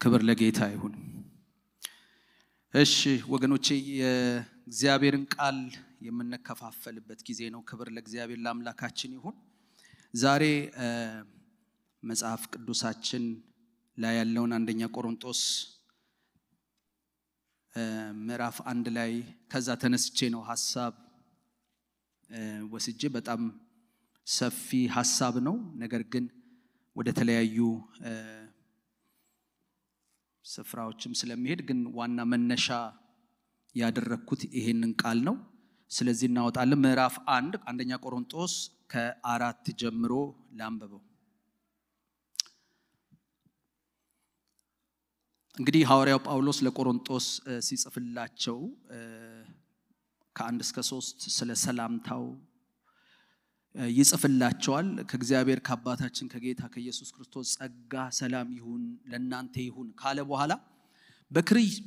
ክብር ለጌታ ይሁን። እሺ ወገኖቼ የእግዚአብሔርን ቃል የምንከፋፈልበት ጊዜ ነው። ክብር ለእግዚአብሔር ለአምላካችን ይሁን። ዛሬ መጽሐፍ ቅዱሳችን ላይ ያለውን አንደኛ ቆሮንቶስ ምዕራፍ 1 ላይ ከዛ ተነስቼ ነው ሐሳብ ወስጄ በጣም ሰፊ ሐሳብ ነው። ነገር ግን ወደ ተለያዩ ስፍራዎችም ስለሚሄድ ግን ዋና መነሻ ያደረኩት ይሄንን ቃል ነው። ስለዚህ እናወጣለን። ምዕራፍ 1 አንደኛ ቆሮንቶስ ከ4 ጀምሮ ላንብበው። እንግዲህ ሐዋርያው ጳውሎስ ለቆሮንቶስ ሲጽፍላቸው ከ1 እስከ 3 ስለ ሰላምታው ይጽፍላቸዋል። ከእግዚአብሔር ከአባታችን ከጌታ ከኢየሱስ ክርስቶስ ጸጋ ሰላም ይሁን ለእናንተ ይሁን ካለ በኋላ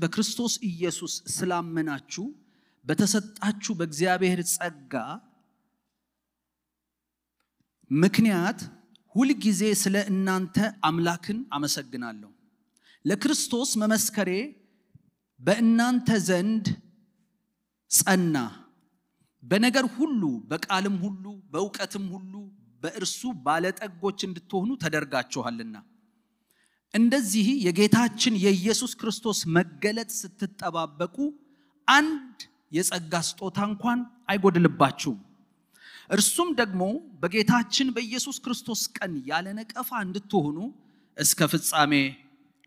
በክርስቶስ ኢየሱስ ስላመናችሁ በተሰጣችሁ በእግዚአብሔር ጸጋ ምክንያት ሁሉ ጊዜ ስለ እናንተ አምላክን አመሰግናለሁ። ለክርስቶስ መመስከሬ በእናንተ ዘንድ ጸና። በነገር ሁሉ በቃልም ሁሉ በእውቀትም ሁሉ በእርሱ ባለጠጎች እንድትሆኑ ተደርጋችኋልና እንደዚህ የጌታችን የኢየሱስ ክርስቶስ መገለጥ ስትጠባበቁ አንድ የጸጋ ስጦታ እንኳን አይጎድልባችሁም። እርሱም ደግሞ በጌታችን በኢየሱስ ክርስቶስ ቀን ያለ ነቀፋ እንድትሆኑ እስከ ፍጻሜ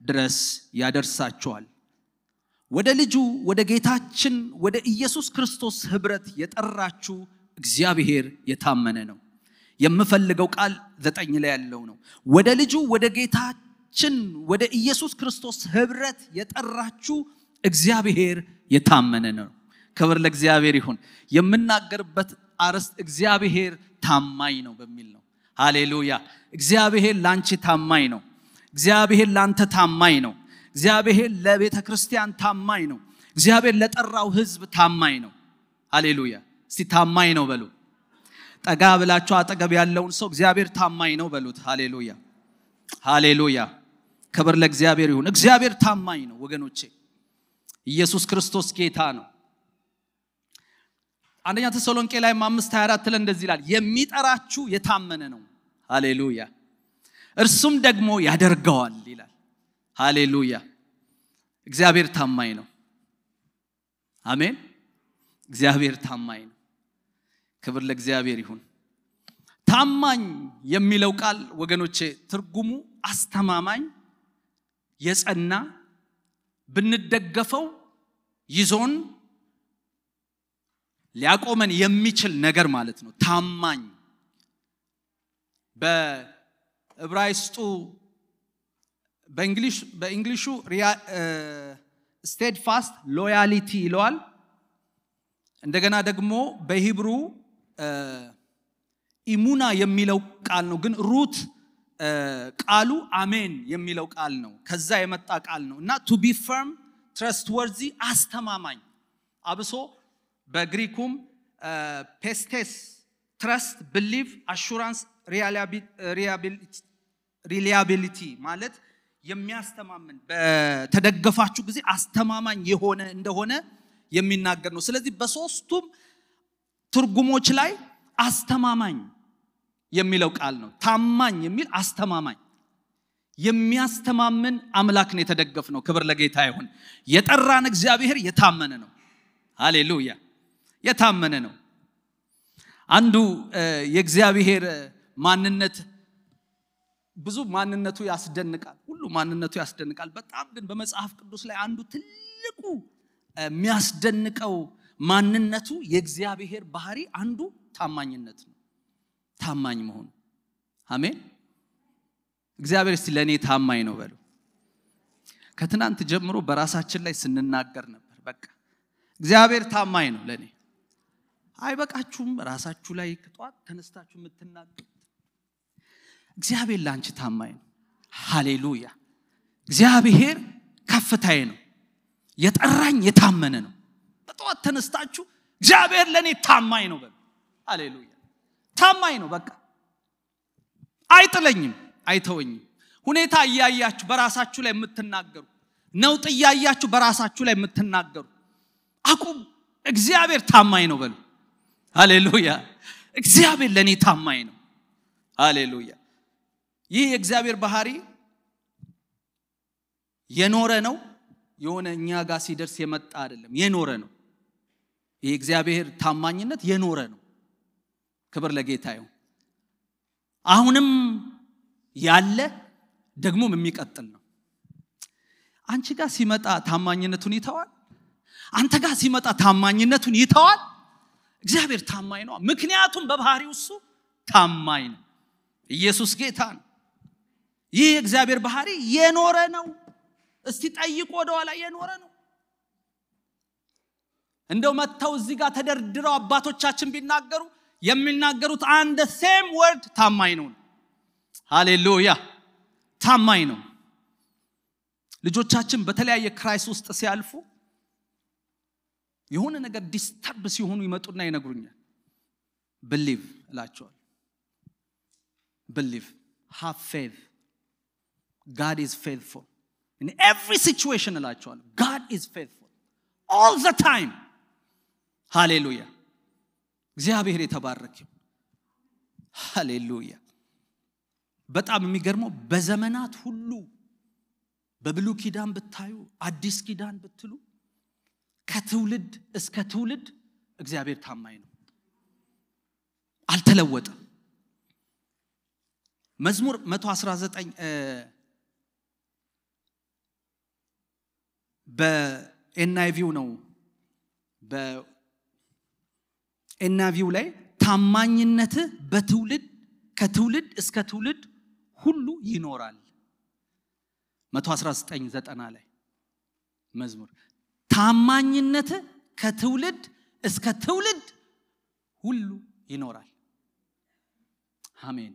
ድረስ ያደርሳችኋል። ወደ ልጁ ወደ ጌታችን ወደ ኢየሱስ ክርስቶስ ህብረት የጠራችሁ እግዚአብሔር የታመነ ነው። የምፈልገው ቃል 9 ላይ ያለው ነው። ወደ ልጁ ወደ ጌታችን ወደ ኢየሱስ ክርስቶስ ህብረት የጠራችሁ እግዚአብሔር የታመነ ነው። ክብር ለእግዚአብሔር ይሁን። የምናገርበት አርዕስት እግዚአብሔር ታማኝ ነው በሚል ነው። ሃሌሉያ። እግዚአብሔር ላንቺ ታማኝ ነው። እግዚአብሔር ላንተ ታማኝ ነው። እግዚአብሔር ለቤተ ክርስቲያን ታማኝ ነው። እግዚአብሔር ለጠራው ህዝብ ታማኝ ነው። ሃሌሉያ። እስቲ ታማኝ ነው በሉ። ጠጋ ብላችሁ አጠገብ ያለውን ሰው እግዚአብሔር ታማኝ ነው በሉት። ሃሌሉያ ሃሌሉያ። ክብር ለእግዚአብሔር ይሁን። እግዚአብሔር ታማኝ ነው ወገኖቼ። ኢየሱስ ክርስቶስ ጌታ ነው። አንደኛ ተሰሎንቄ ላይ 5:24 ላይ እንደዚህ ይላል፣ የሚጠራችሁ የታመነ ነው። ሃሌሉያ። እርሱም ደግሞ ያደርገዋል ይላል። ሃሌሉያ። እግዚአብሔር ታማኝ ነው። አሜን። እግዚአብሔር ታማኝ ነው። ክብር ለእግዚአብሔር ይሁን። ታማኝ የሚለው ቃል ወገኖቼ ትርጉሙ አስተማማኝ፣ የጸና፣ ብንደገፈው ይዞን ሊያቆመን የሚችል ነገር ማለት ነው። ታማኝ በዕብራይስጡ በእንግሊሹ steadfast loyalty ይለዋል። እንደገና ደግሞ በሂብሩ ኢሙና የሚለው ቃል ነው። ግን ሩት ቃሉ አሜን የሚለው ቃል ነው። ከዛ የመጣ ቃል ነው እና to be firm trustworthy አስተማማኝ። አብሶ በግሪኩም ፔስቴስ trust believe assurance reliability ማለት የሚያስተማምን በተደገፋችሁ ጊዜ አስተማማኝ የሆነ እንደሆነ የሚናገር ነው። ስለዚህ በሶስቱም ትርጉሞች ላይ አስተማማኝ የሚለው ቃል ነው። ታማኝ የሚል አስተማማኝ፣ የሚያስተማምን አምላክ ነው የተደገፍነው። ክብር ለጌታ ይሁን። የጠራን እግዚአብሔር የታመነ ነው። ሃሌሉያ። የታመነ ነው። አንዱ የእግዚአብሔር ማንነት ብዙ ማንነቱ ያስደንቃል። ሁሉ ማንነቱ ያስደንቃል። በጣም ግን በመጽሐፍ ቅዱስ ላይ አንዱ ትልቁ የሚያስደንቀው ማንነቱ የእግዚአብሔር ባህሪ አንዱ ታማኝነት ነው። ታማኝ መሆኑ። አሜን። እግዚአብሔር እስቲ ለኔ ታማኝ ነው በሉ። ከትናንት ጀምሮ በራሳችን ላይ ስንናገር ነበር። በቃ እግዚአብሔር ታማኝ ነው ለኔ። አይበቃችሁም? ራሳችሁ ላይ ከጧት ተነስታችሁ የምትናገሩ እግዚአብሔር ላንቺ ታማኝ ነው። ሃሌሉያ። እግዚአብሔር ከፍታዬ ነው፣ የጠራኝ የታመነ ነው። በጧት ተነስታችሁ እግዚአብሔር ለኔ ታማኝ ነው በሉ። ሃሌሉያ። ታማኝ ነው። በቃ አይጥለኝም፣ አይተወኝም። ሁኔታ እያያችሁ በራሳችሁ ላይ የምትናገሩ ነውጥ እያያችሁ በራሳችሁ ላይ የምትናገሩ አቁም እግዚአብሔር ታማኝ ነው በሉ ሃሌሉያ እግዚአብሔር ለኔ ታማኝ ነው ሃሌሉያ ይህ የእግዚአብሔር ባህሪ የኖረ ነው የሆነ እኛ ጋር ሲደርስ የመጣ አይደለም የኖረ ነው ይህ እግዚአብሔር ታማኝነት የኖረ ነው ክብር ለጌታ ይሁን አሁንም ያለ ደግሞም የሚቀጥል ነው አንቺ ጋር ሲመጣ ታማኝነቱን ይተዋል አንተ ጋር ሲመጣ ታማኝነቱን ይተዋል እግዚአብሔር ታማኝ ነው ምክንያቱም በባህሪው እሱ ታማኝ ነው ኢየሱስ ጌታ ነው ይህ እግዚአብሔር ባህሪ የኖረ ነው እስቲ ጠይቁ ወደኋላ የኖረ ነው እንደው መተው እዚህ ጋር ተደርድረው አባቶቻችን ቢናገሩ የሚናገሩት አንድ ሴም ወርድ ታማኝ ነው ሃሌሉያ ታማኝ ነው ልጆቻችን በተለያየ ክራይሲስ ውስጥ ሲያልፉ የሆነ ነገር ዲስተርብ ሲሆኑ ይመጡና ይነግሩኛል believe እላቸዋለሁ believe have faith God is faithful in every situation እላቸዋለሁ God is faithful all the time ሃሌሉያ እግዚአብሔር የተባረከ ሃሌሉያ በጣም የሚገርመው በዘመናት ሁሉ በብሉይ ኪዳን ብታዩ አዲስ ኪዳን ብትሉ ከትውልድ እስከ ትውልድ እግዚአብሔር ታማኝ ነው አልተለወጠም መዝሙር 119 በኤንአይቪው ነው በኤንአይቪው ላይ ታማኝነት በትውልድ ከትውልድ እስከ ትውልድ ሁሉ ይኖራል 119:90 ላይ መዝሙር ታማኝነት ከትውልድ እስከ ትውልድ ሁሉ ይኖራል አሜን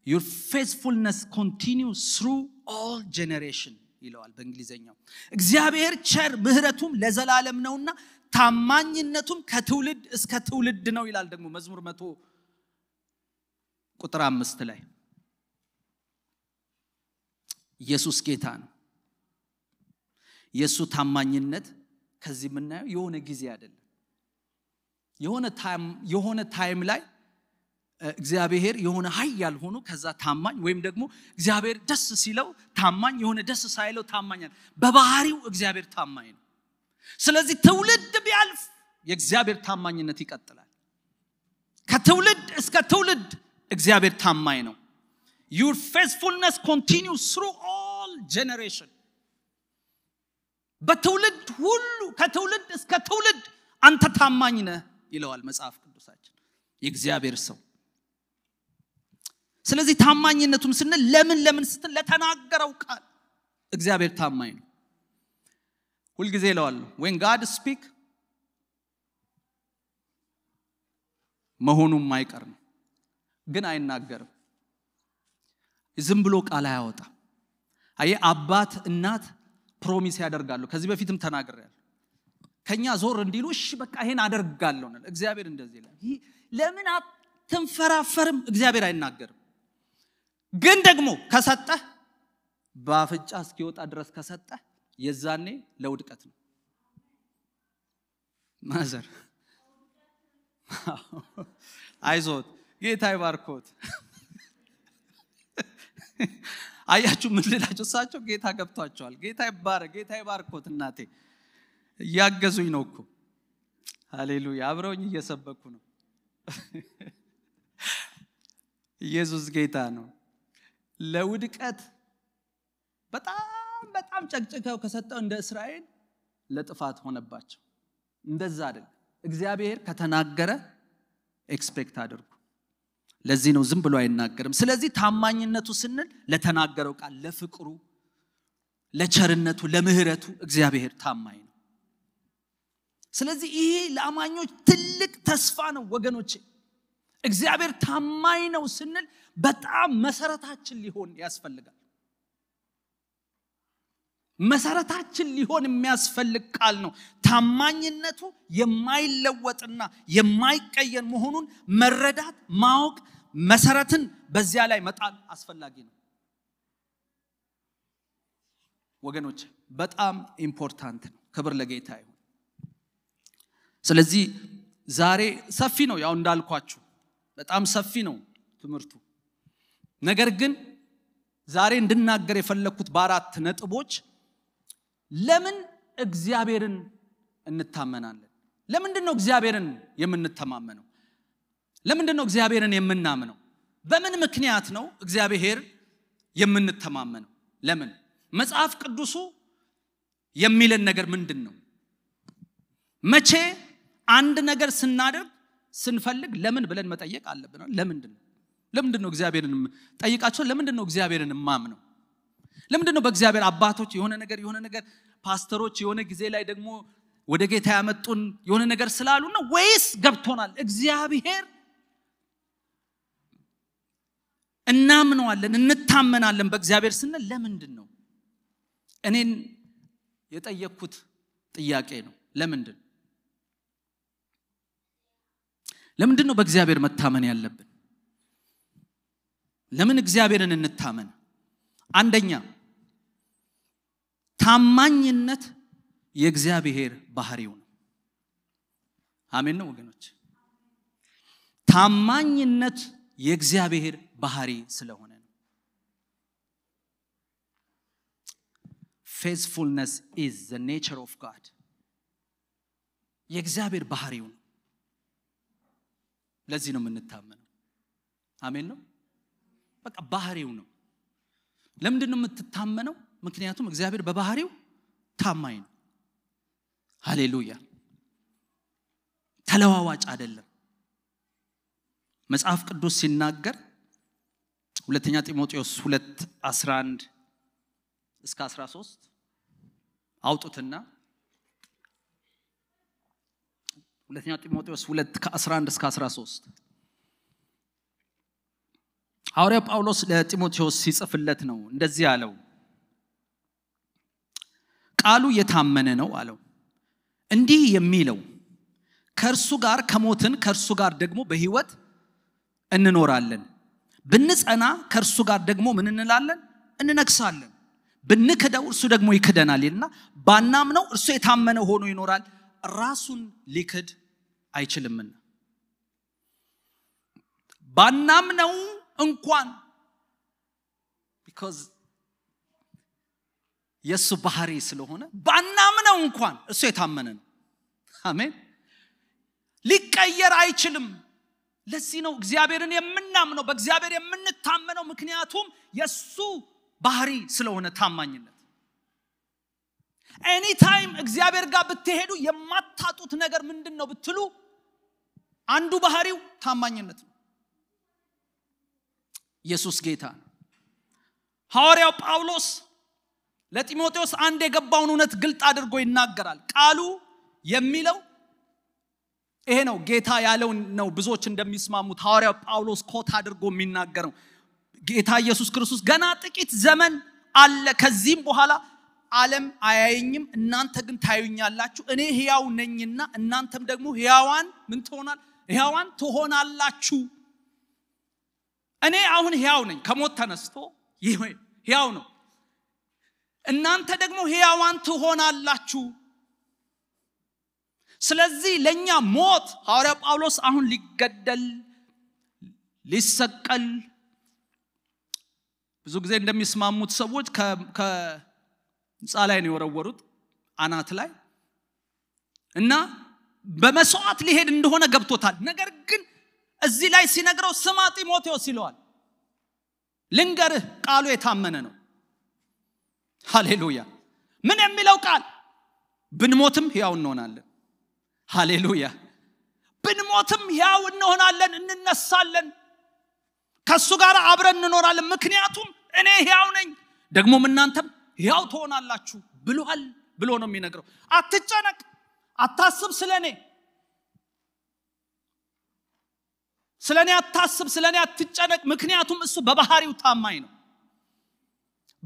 your faithfulness continues through all generation ይለዋል በእንግሊዘኛው እግዚአብሔር ቸር ምህረቱም ለዘላለም ነውና ታማኝነቱም ከትውልድ እስከ ትውልድ ነው ይላል ደግሞ መዝሙር 100:5 ላይ ኢየሱስ ጌታ ነው ኢየሱስ ታማኝነት ከዚህ ምናየው የሆነ ጊዜ አይደለም የሆነ ታይም ላይ እግዚአብሔር የሆነ ኃያል ሆኖ ከዛ ታማኝ ወይም ደግሞ እግዚአብሔር ደስ ሲለው ታማኝ የሆነ ደስ ሳይለው ታማኝ በባህሪው እግዚአብሔር ታማኝ ነው ስለዚህ ትውልድ ቢያልፍ የእግዚአብሔር ታማኝነት ይቀጥላል ከትውልድ እስከ ትውልድ እግዚአብሔር ታማኝ ነው your faithfulness continues through all generation በትውልድ ሁሉ ከትውልድ እስከ ትውልድ አንተ ታማኝ ነህ ይለዋል መጽሐፍ ቅዱሳችን የእግዚአብሔር ሰው ስለዚህ ታማኝነቱም ስንል ለምን ስትል ለተናገረው ቃል እግዚአብሔር ታማኝ ነው ሁሉ ጊዜ ይለዋል when God speak መሆኑም ማይቀር ነው ግን አይናገርም ዝም ብሎ ቃል አያወጣም አይ አባት እናት ፕሮሚስ ያደርጋሉ ከዚህ በፊትም ተናግሬያለሁ ከኛ ዞር እንዲሉ እሺ በቃ ይሄን አደርጋለሁ ነው እግዚአብሔር እንደዚህ ይላል ለምን አትንፈራፈርም እግዚአብሔር አይናገርም ግን ደግሞ ከሰጠህ ባፍጫ እስኪወጣ ድረስ ከሰጠህ የዛኔ ለውድቀት ነው ማዘር አይዞት ጌታ ይባርኮት አያችሁ ምን ልላችሁ ሳቸው ጌታ ገብቷቸዋል ጌታ ይባርኮት እናቴ ያገዙኝ ነው እኮ ሃሌሉያ አብረውኝ እየሰበኩ ነው ኢየሱስ ጌታ ነው ለውድቀት በጣም ጨቅጨቀው ከሰጠው እንደ እስራኤል ለጥፋት ሆነባቸው እንደዛ አይደል እግዚአብሔር ከተናገረ ኤክስፔክት አድርጉ ለዚህ ነው ዝም ብሎ አይናገርም ስለዚህ ታማኝነቱ ስንል ለተናገረው ቃል ለፍቅሩ ለቸርነቱ ለምህረቱ እግዚአብሔር ታማኝ ነው ስለዚህ ይሄ ለአማኞች ትልቅ ተስፋ ነው ወገኖቼ እግዚአብሔር ታማኝ ነው ስንል በጣም መሰረታችን ሊሆን ያስፈልጋል መሰረታችን ሊሆን የሚያስፈልግ ቃል ነው ታማኝነቱ የማይለወጥና የማይቀየር መሆኑን መረዳት ማወቅ መሰረትን በዚያ ላይ መጣል አስፈልጊ ነው ወገኖች በጣም ኢምፖርታንት ነው። ክብር ለጌታ ይሁን። ስለዚህ ዛሬ ሰፊ ነው፣ ያው እንዳልኳችሁ በጣም ሰፊ ነው ትምህርቱ። ነገር ግን ዛሬ እንድናገር የፈለኩት በአራት ነጥቦች ለምን እግዚአብሔርን እንታመናለን? ለምንድን ነው እግዚአብሔርን የምንተማመነው? ለምንድን ነው እግዚአብሔርን የምናምነው? በምን ምክንያት ነው እግዚአብሔር የምንተማመነው? ለምን? መጽሐፍ ቅዱሱ የሚለን ነገር ምንድነው? መቼ አንድ ነገር ስናደርግ ስንፈልግ ለምን ብለን መጠየቅ አለብን። ለምንድን ነው እግዚአብሔርን ጠይቃቸው? ለምንድን ነው እግዚአብሔርን ማምነው? ለምንድን ነው በእግዚአብሔር አባቶች የሆነ ነገር ፓስተሮች የሆነ ጊዜ ላይ ደግሞ ወደ ጌታ ያመጡን የሆነ ነገር ስላሉ ነው ወይስ ገብቶናል እግዚአብሔር እናምነዋለን እንታመናለን በእግዚአብሔር ስንል ለምንድን ነው? እኔን የጠየቅኩት ጥያቄ ነው። ለምንድን ነው በእግዚአብሔር መታመን ያለብን? ለምን እግዚአብሔርን እንታመን? አንደኛ ታማኝነት የእግዚአብሔር ባህሪው ነው። አሜን ነው ወገኖች። ታማኝነት የእግዚአብሔር ባህሪ ስለሆነ ነው። Faithfulness is the nature of God. የእግዚአብሔር ባህሪው ነው። ለዚህ ነው የምንታመነው። አሜን ነው። በቃ ባህሪው ነው። ለምንድን ነው የምትታመነው? ምክንያቱም እግዚአብሔር በባህሪው ታማኝ ነው። ሃሌሉያ። ተለዋዋጭ አይደለም። መጽሐፍ ቅዱስ ሲናገር ሁለተኛ ጢሞቴዎስ 2:11 እስከ 13 አውጡትና ሁለተኛ ጢሞቴዎስ 2:11 እስከ 13 ሐዋርያው ጳውሎስ ለጢሞቴዎስ ሲጽፍለት ነው እንደዚህ ያለው። ቃሉ የታመነ ነው አለው። እንዲህ የሚለው ከእርሱ ጋር ከሞትን ከእርሱ ጋር ደግሞ በሕይወት እንኖራለን። ብንጸና ከእርሱ ጋር ደግሞ ምን እንላለን? እንነግሳለን። ብንክደው እርሱ ደግሞ ይክደናል ይልና ባናምነው እርሱ የታመነ ሆኖ ይኖራል፣ ራሱን ሊክድ አይችልምና። ባናምነው እንኳን because የሱ ባህሪ ስለሆነ ባናምነው እንኳን እሱ የታመነ ነው። አሜን። ሊቀየር አይችልም። ለዚህ ነው እግዚአብሔርን የምናምነው በእግዚአብሔር የምንታመነው፣ ምክንያቱም የሱ ባህሪ ስለሆነ ታማኝነት። ኤኒ ታይም እግዚአብሔር ጋር ብትሄዱ የማታጡት ነገር ምንድነው ብትሉ አንዱ ባህሪው ታማኝነት ነው። ኢየሱስ ጌታ ነው። ሐዋርያው ጳውሎስ ለጢሞቴዎስ አንድ የገባውን እውነት ግልጥ አድርጎ ይናገራል። ቃሉ የሚለው ይሄ ነው፣ ጌታ ያለው ነው። ብዙዎች እንደሚስማሙት ሐዋርያው ጳውሎስ ኮት አድርጎ የሚናገረው ጌታ ኢየሱስ ክርስቶስ ገና ጥቂት ዘመን አለ፣ ከዚህም በኋላ ዓለም አያየኝም፣ እናንተ ግን ታዩኛላችሁ። እኔ ሕያው ነኝና እናንተም ደግሞ ሕያዋን ሕያዋን ትሆናላችሁ። እኔ አሁን ሕያው ነኝ፣ ከሞት ተነስቶ ሕያው ነው። እናንተ ደግሞ ሕያዋን ትሆናላችሁ። ስለዚህ ለኛ ሞት ሐዋርያው ጳውሎስ አሁን ሊገደል ሊሰቀል ብዙ ጊዜ እንደሚስማሙት ሰዎች ከህንጻ ላይ ነው የወረወሩት አናት ላይ እና በመስዋዕት ሊሄድ እንደሆነ ገብቶታል። ነገር ግን እዚህ ላይ ሲነግረው ስማ ጢሞቴዎስ ይለዋል፣ ልንገርህ ቃሉ የታመነ ነው። ሃሌሉያ። ምን የሚለው ቃል? ብንሞትም ሕያው እንሆናለን። ሃሌሉያ። ብንሞትም ሕያው እንሆናለን፣ እንነሳለን፣ ከሱ ጋር አብረን እንኖራለን። ምክንያቱም እኔ ሕያው ነኝ፣ ደግሞም እናንተም ሕያው ትሆናላችሁ ብሏል ብሎ ነው የሚነግረው። አትጨነቅ፣ አታስብ፣ ስለኔ አታስብ፣ ስለኔ አትጨነቅ፣ ምክንያቱም እሱ በባህሪው ታማኝ ነው።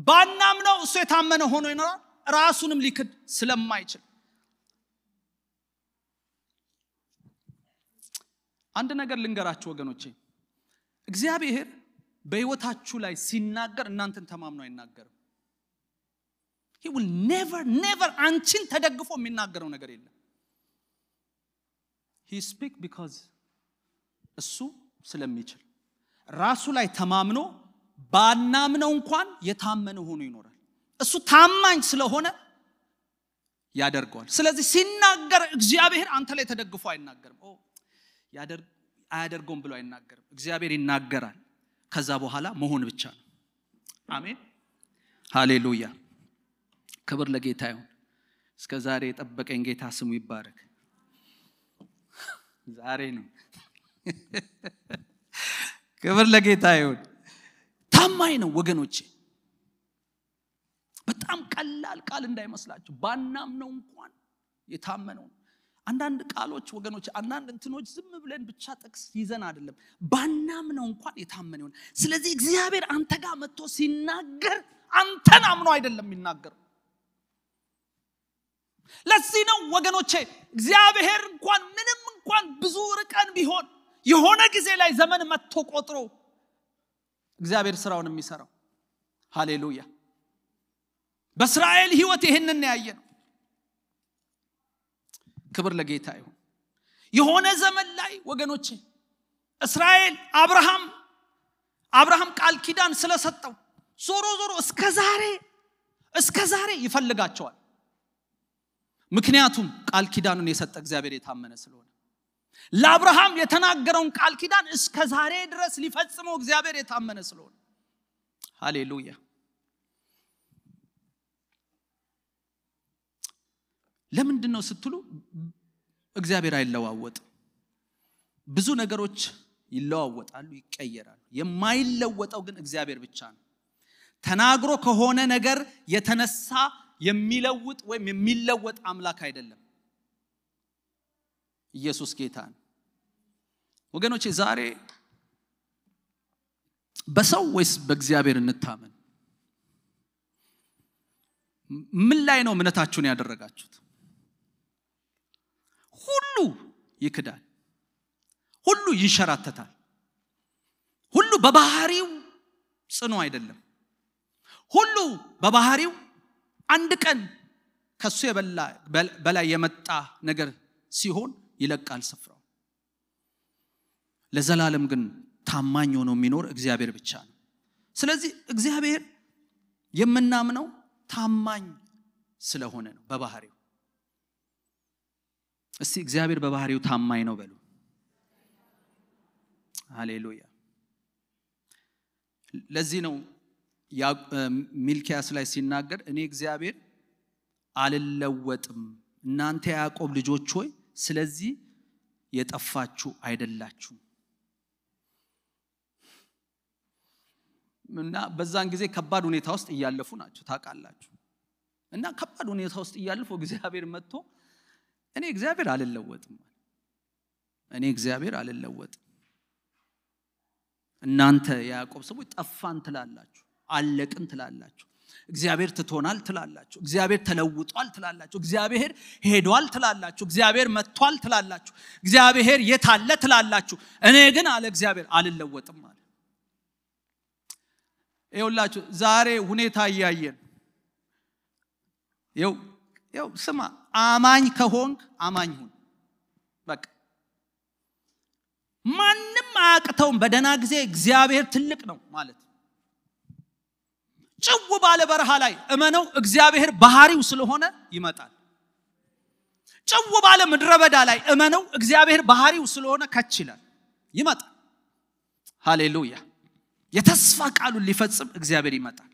ባናምነው እሱ የታመነ ሆኖ ይኖራል፣ ራሱንም ሊክድ ስለማይችል። አንድ ነገር ልንገራችሁ ወገኖቼ፣ እግዚአብሔር በሕይወታችሁ ላይ ሲናገር እናንተን ተማምኖ አይናገርም። he will never አንቺን ተደግፎ የሚናገረው ነገር የለም he speak because እሱ ስለሚችል ራሱ ላይ ተማምኖ ባናምነው እንኳን የታመነ ሆኖ ይኖራል እሱ ታማኝ ስለሆነ ያደርገዋል ስለዚህ ሲናገር እግዚአብሔር አንተ ላይ ተደግፎ አይናገርም አያደርገውም ብሎ አይናገርም እግዚአብሔር ይናገራል ከዛ በኋላ መሆን ብቻ ነው አሜን ሃሌሉያ ክብር ለጌታ ይሁን እስከ ዛሬ የጠበቀኝ ጌታ ስሙ ይባረክ ዛሬ ነው ክብር ለጌታ ይሁን ታማኝ ነው ወገኖቼ በጣም ቀላል ቃል እንዳይመስላችሁ ባናምነው እንኳን የታመነው አንዳንድ ቃሎች ወገኖች አንዳንድ እንትኖች ዝም ብለን ብቻ ጥቅስ ይዘን አይደለም ባናምነው እንኳን የታመነው ስለዚህ እግዚአብሔር አንተ ጋር መጥቶ ሲናገር አንተን አምኖ አይደለም የሚናገር ለዚህ ነው ወገኖቼ እግዚአብሔር እንኳን ምንም እንኳን ብዙ ርቀን ቢሆን የሆነ ጊዜ ላይ ዘመን መጥቶ ቆጥሮ እግዚአብሔር ስራውን የሚሰራው ሃሌሉያ በእስራኤል ህይወት ይሄንን ያየነው ክብር ለጌታ ይሁን የሆነ ዘመን ላይ ወገኖቼ እስራኤል አብርሃም ቃል ኪዳን ስለሰጠው ዞሮ እስከ ዛሬ ይፈልጋቸዋል ምክንያቱም ቃል ኪዳኑን የሰጠ እግዚአብሔር የታመነ ስለሆነ ለአብርሃም የተናገረውን ቃል ኪዳን እስከ ዛሬ ድረስ ሊፈጽመው እግዚአብሔር የታመነ ስለሆነ ሃሌሉያ ለምንድነው ስትሉ እግዚአብሔር አይለዋወጥም ብዙ ነገሮች ይለዋወጣሉ ይቀየራሉ የማይለወጠው ግን እግዚአብሔር ብቻ ነው ተናግሮ ከሆነ ነገር የተነሳ የሚለውጥ ወይም የሚለወጥ አምላክ አይደለም ኢየሱስ ጌታ ነው ወገኖቼ ዛሬ በሰው ወይስ በእግዚአብሔር እንታመን ምን ላይ ነው እምነታችሁን ያደረጋችሁት ሁሉ ይክዳል ሁሉ ይንሸራተታል ሁሉ በባህሪው ጽኑ አይደለም ሁሉ በባህሪው አንድ ቀን ከሱ በላይ የመጣ ነገር ሲሆን ይለቃል ስፍራው ለዘላለም ግን ታማኝ ሆኖ የሚኖር እግዚአብሔር ብቻ ነው ስለዚህ እግዚአብሔር የምናምነው ታማኝ ስለሆነ ነው በባህሪው እስቲ እግዚአብሔር በባህሪው ታማኝ ነው በሉ ሃሌሉያ ለዚህ ነው ሚልኪያስ ላይ ሲናገር እኔ እግዚአብሔር አልለወጥም እናንተ ያዕቆብ ልጆች ሆይ ስለዚህ የጠፋችሁ አይደላችሁ እና በዛን ጊዜ ከባድ ሁኔታ ውስጥ እያለፉ ናቸው ታውቃላችሁ እና ከባድ ሁኔታ ውስጥ እያለፉ እግዚአብሔር መጥቶ እኔ እግዚአብሔር አልለወጥም እናንተ ያዕቆብ ሰዎች ጠፋን ትላላችሁ አለቅን ትላላችሁ እግዚአብሔር ትቶናል ትላላችሁ እግዚአብሔር ተለውጧል ትላላችሁ እግዚአብሔር ሄዷል ትላላችሁ እግዚአብሔር መጥቷል ትላላችሁ እግዚአብሔር የታለ ትላላችሁ እኔ ግን አለ እግዚአብሔር አልለወጥም አለ ይኸውላችሁ ዛሬ ሁኔታ ያያየን ይኸው ስማ አማኝ ከሆንክ አማኝ ሁን በቃ ማንንም አያቅተውም በደና ጊዜ እግዚአብሔር ትልቅ ነው ማለት ጭው ባለ በረሃ ላይ እመነው እግዚአብሔር ባህሪው ስለሆነ ይመጣል ጭው ባለ ምድረ በዳ ላይ እመነው እግዚአብሔር ባህሪው ስለሆነ ከችላል ይመጣል ሃሌሉያ የተስፋ ቃሉን ሊፈጽም እግዚአብሔር ይመጣል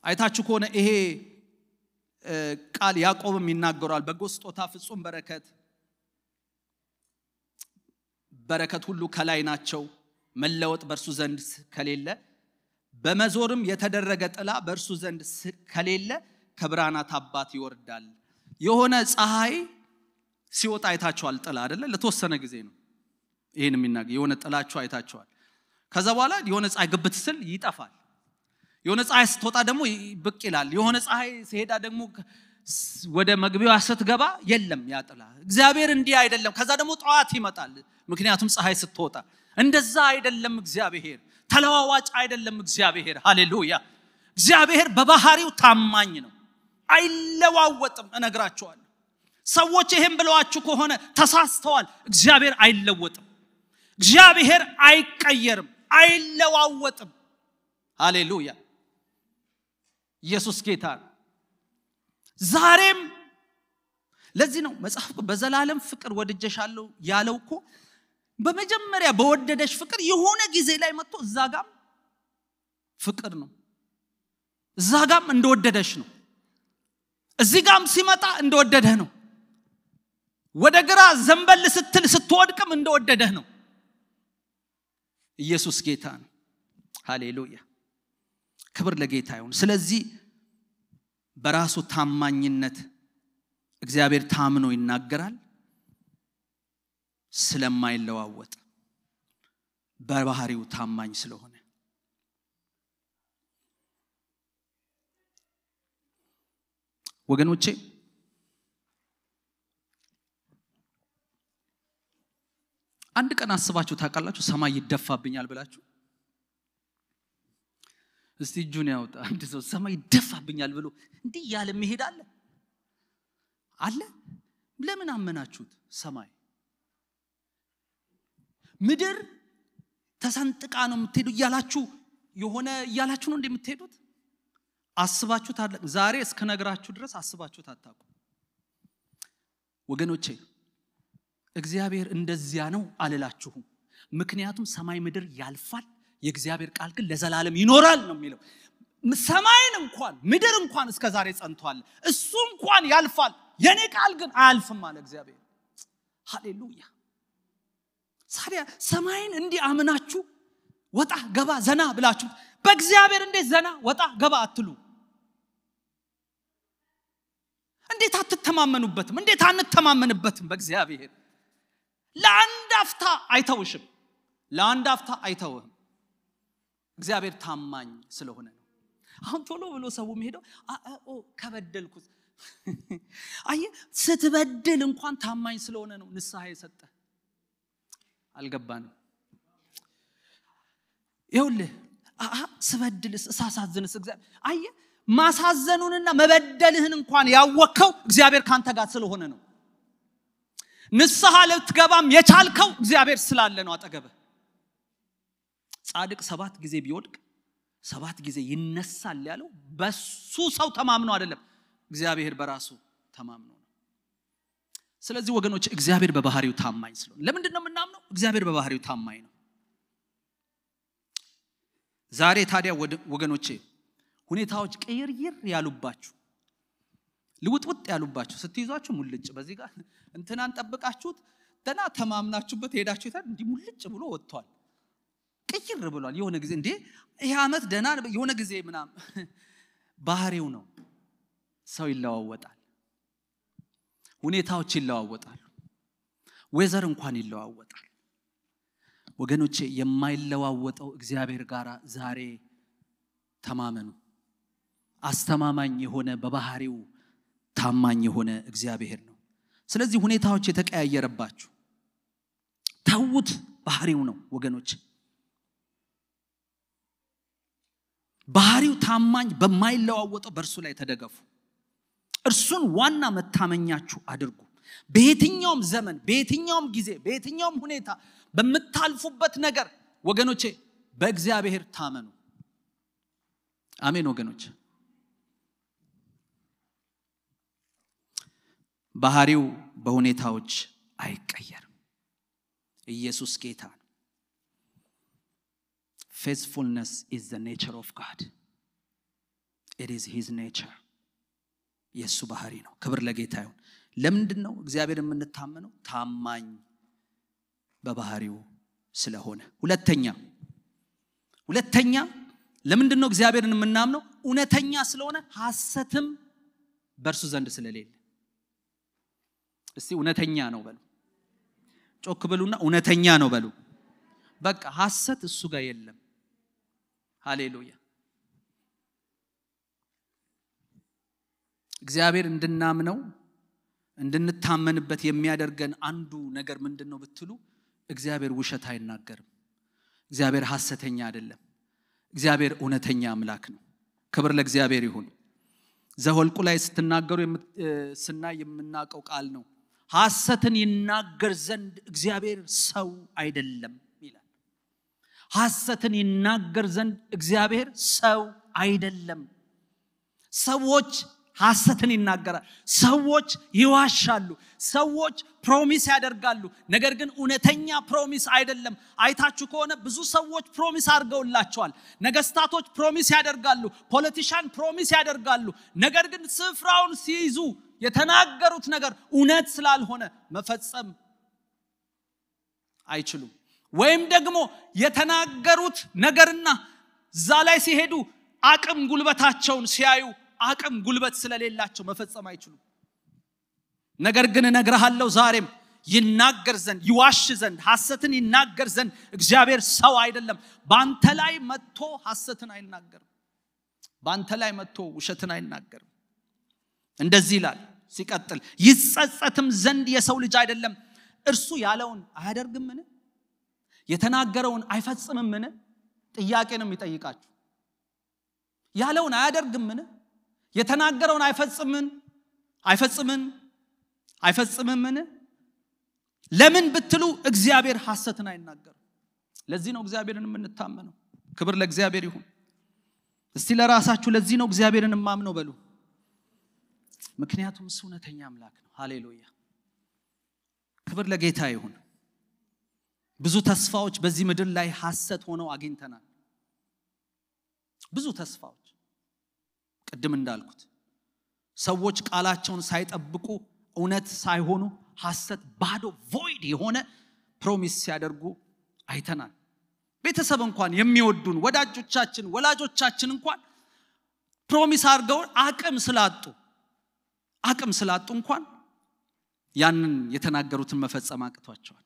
አይታችሁ ከሆነ ይሄ ቃል ያዕቆብም ይናገራል በጎ ስጦታ ፍጹም በረከት ሁሉ ከላይ ናቸው መለወጥ በርሱ ዘንድ ከሌለ በመዞርም የተደረገ ጥላ በርሱ ዘንድ ከሌለ ከብርሃናት አባት ይወርዳል የሆነ ፀሐይ ሲወጣ አይታችኋል ጥላ አይደለ ለተወሰነ ጊዜ ነው ይሄን የሚናገር የሆነ ጥላችሁ አይታችኋል ከዛ በኋላ የሆነ ፀሐይ ግብት ስል ይጠፋል የሆነ ፀሐይ ስትወጣ ደግሞ ብቅ ይላል የሆነ ፀሐይ ሲሄዳ ደግሞ ወደ መግቢያው ስትገባ የለም ያጥላ እግዚአብሔር እንዲህ አይደለም ከዛ ደግሞ ጧት ይመጣል ምክንያቱም ፀሐይ ስትወጣ እንደዛ አይደለም እግዚአብሔር ተለዋዋጭ አይደለም እግዚአብሔር ሃሌሉያ እግዚአብሔር በባህሪው ታማኝ ነው አይለዋወጥም እነግራችኋለሁ ሰዎች ይሄን ብለዋችሁ ከሆነ ተሳስተዋል እግዚአብሔር አይለወጥም እግዚአብሔር አይቀየርም አይለዋወጥም ሃሌሉያ ኢየሱስ ጌታ ዛሬም ለዚህ ነው መጽሐፍ በዘላለም ፍቅር ወድጀሻለሁ ያለው እኮ በመጀመሪያ በወደደሽ ፍቅር የሆነ ጊዜ ላይ መጥቶ እዛጋም ፍቅር ነው እዛጋም እንደወደደሽ ነው እዚጋም ሲመጣ እንደወደደህ ነው ወደ ግራ ዘንበል ስትል ስትወድቅም እንደወደደህ ነው ኢየሱስ ጌታ ነው ሃሌሉያ ክብር ለጌታ ይሁን ስለዚህ በራሱ ታማኝነት እግዚአብሔር ታምኖ ይናገራል ስለማይለዋወጥ በባህሪው ታማኝ ስለሆነ ወገኖቼ አንድ ቀን አስባችሁ ታውቃላችሁ ሰማይ ይደፋብኛል ብላችሁ እስቲ እጁን ያውጣ አንድ ሰው ሰማይ ይደፋብኛል ብሎ እንዲህ ያለ መሄድ አለ ለምን አመናችሁት ሰማይ ምድር ተሰንጥቃ ነው የምትሄዱ ያላችሁ የሆነ ያላችሁ ነው እንደምትሄዱት አስባችሁ ታለ ዛሬ እስከ ነገራችሁ ድረስ አስባችሁ ታጣቁ ወገኖቼ እግዚአብሔር እንደዚያ ነው አልላችሁ ምክንያቱም ሰማይ ምድር ያልፋል የእግዚአብሔር ቃል ግን ለዘላለም ይኖራል ነው የሚለው ሰማይን እንኳን ምድር እንኳን እስከ ዛሬ ጸንቷል እሱ እንኳን ያልፋል የኔ ቃል ግን አያልፍም አለ እግዚአብሔር ሃሌሉያ ሳዲያ ሰማይን እንዲህ አምናችሁ ወጣ ገባ ዘና ብላችሁ በእግዚአብሔር እንዴት ዘና ወጣ ገባ አትሉ እንዴት አትተማመኑበትም እንዴት አንተማመንበትም በእግዚአብሔር ለአንድ አፍታ አይተውሽም ለአንድ አፍታ አይተውህም እግዚአብሔር ታማኝ ስለሆነ ነው አሁን ቶሎ ብሎ ሰው የሚሄደው ከበደልኩት አየ ስትበድል እንኳን ታማኝ ስለሆነ ነው ንስሐ የሰጠ አልገባንም ይኸውልህ ስበድልስ ሳሳዝንስ እግዚአብሔር አየ ማሳዘኑንና መበደልህን እንኳን ያወከው እግዚአብሔር ካንተ ጋር ስለሆነ ነው ንስሐ ልትገባም የቻልከው እግዚአብሔር ስላለ ነው አጠገብህ ጻድቅ 7 ጊዜ ቢወድቅ 7 ጊዜ ይነሳል ያለው በሱ ሰው ተማምኖ አይደለም እግዚአብሔር በራሱ ተማምኖ ነው ስለዚህ ወገኖች እግዚአብሔር በባህሪው ታማኝ ስለሆነ ለምንድን ነው የምናምነው እግዚአብሔር በባህሪው ታማኝ ነው ዛሬ ታዲያ ወገኖቼ ሁኔታዎች ቀይርይር ያሉባችሁ ልውጥውጥ ያሉባችሁ ስትይዟችሁ ሙልጭ በዚህ ጋር እንትናን ጠብቃችሁት ደና ተማምናችሁበት ሄዳችሁ ይታል እንዲ ሙልጭ ብሎ ወጥቷል ቀይር ብሏል የሆነ ጊዜ እንዴ ይሄ አመት ደና የሆነ ጊዜ ምናም ባህሪው ነው ሰው ይለዋወጣል ሁኔታዎች ይለዋወጣሉ ወዘር እንኳን ይለዋወጣል ወገኖቼ የማይለዋወጠው እግዚአብሔር ጋራ ዛሬ ተማመኑ አስተማማኝ የሆነ በባህሪው ታማኝ የሆነ እግዚአብሔር ነው ስለዚህ ሁኔታዎች የተቀያየረባችሁ ተውት ባህሪው ነው ወገኖች ባህሪው ታማኝ በማይለዋወጠው በእርሱ ላይ ተደገፉ እርሱን ዋና መታመኛችሁ አድርጉ በየትኛውም ዘመን በየትኛውም ጊዜ በየትኛውም ሁኔታ በመታልፉበት ነገር ወገኖቼ በእግዚአብሔር ታመኑ አሜን ወገኖች ባህሪው በሁኔታዎች አይቀየርም ኢየሱስ ጌታ ነው faithfulness is the nature of God it is his nature የሱ ባህሪ ነው ክብር ለጌታ ይሁን ለምንድነው እግዚአብሔር የምንታመነው ታማኝ በባህሪው ስለሆነ ሁለተኛ ለምንድነው እግዚአብሔርን የምናምነው እውነተኛ ስለሆነ ሐሰትም በእርሱ ዘንድ ስለሌለ እስቲ እውነተኛ ነው በሉ ጮክ በሉና እውነተኛ ነው በሉ በቃ ሐሰት እሱ ጋር የለም ሃሌሉያ እግዚአብሔር እንድናምነው እንድንታመንበት የሚያደርገን አንዱ ነገር ምንድነው ብትሉ እግዚአብሔር ውሸት አይናገርም እግዚአብሔር ሐሰተኛ አይደለም እግዚአብሔር እውነተኛ አምላክ ነው ክብር ለእግዚአብሔር ይሁን ዘኍልቍ ላይ ስትናገሩ ስናይ የምናቀው ቃል ነው ሐሰትን ይናገር ዘንድ እግዚአብሔር ሰው አይደለም ይላል ሐሰትን ይናገር ዘንድ እግዚአብሔር ሰው አይደለም ሰዎች ሐሰትን ይናገራሉ ሰዎች ይዋሻሉ ሰዎች ፕሮሚስ ያደርጋሉ ነገር ግን እውነተኛ ፕሮሚስ አይደለም አይታችሁ ከሆነ ብዙ ሰዎች ፕሮሚስ አድርገውላቸዋል ነገስታቶች ፕሮሚስ ያደርጋሉ ፖለቲሻን ፕሮሚስ ያደርጋሉ ነገር ግን ስፍራውን ሲይዙ የተናገሩት ነገር እውነት ስላልሆነ መፈጸም አይችሉም ወይም ደግሞ የተናገሩት ነገርና ዛላይ ሲሄዱ አቅም ጉልበታቸውን ሲያዩ አቅም ጉልበት ስለሌላቸው መፈጸም አይችሉም ነገር ግን እነግርሃለሁ ዛሬም ይናገር ዘንድ ይዋሽ ዘንድ ሐሰትን ይናገር ዘንድ እግዚአብሔር ሰው አይደለም ባንተ ላይ መጥቶ ሐሰትን አይናገርም ባንተ ላይ መጥቶ ውሸትን አይናገርም እንደዚህ ይላል ሲቀጥል ይጸጸትም ዘንድ የሰው ልጅ አይደለም እርሱ ያለውን አያደርግምን የተናገረውን አይፈጽምምን ጥያቄ ነው የሚጠይቃችሁ ያለውን አያደርግምን የተናገረውን አይፈጽምምን ለምን ብትሉ እግዚአብሔር ሐሰትን አይናገርም ለዚህ ነው እግዚአብሔርን የምንታመነው ክብር ለእግዚአብሔር ይሁን እስቲ ለራሳችሁ ለዚህ ነው እግዚአብሔርን ማምነው በሉ ምክንያቱም እሱ እውነተኛ አምላክ ነው ሃሌሉያ ክብር ለጌታ ይሁን ብዙ ተስፋዎች በዚህ ምድር ላይ ሐሰት ሆነው አግኝተናል ብዙ ተስፋዎች ቅድም እንዳልኩት ሰዎች ቃላቸውን ሳይጠብቁ እውነት ሳይሆኑ ሐሰት ባዶ void የሆነ ፕሮሚስ ሲያደርጉ አይተናል ቤተሰብ እንኳን የሚወዱን ወላጆቻችን እንኳን ፕሮሚስ አድርገው አቅም ስላጡ እንኳን ያንን የተናገሩትን መፈጸም አቅቷቸዋል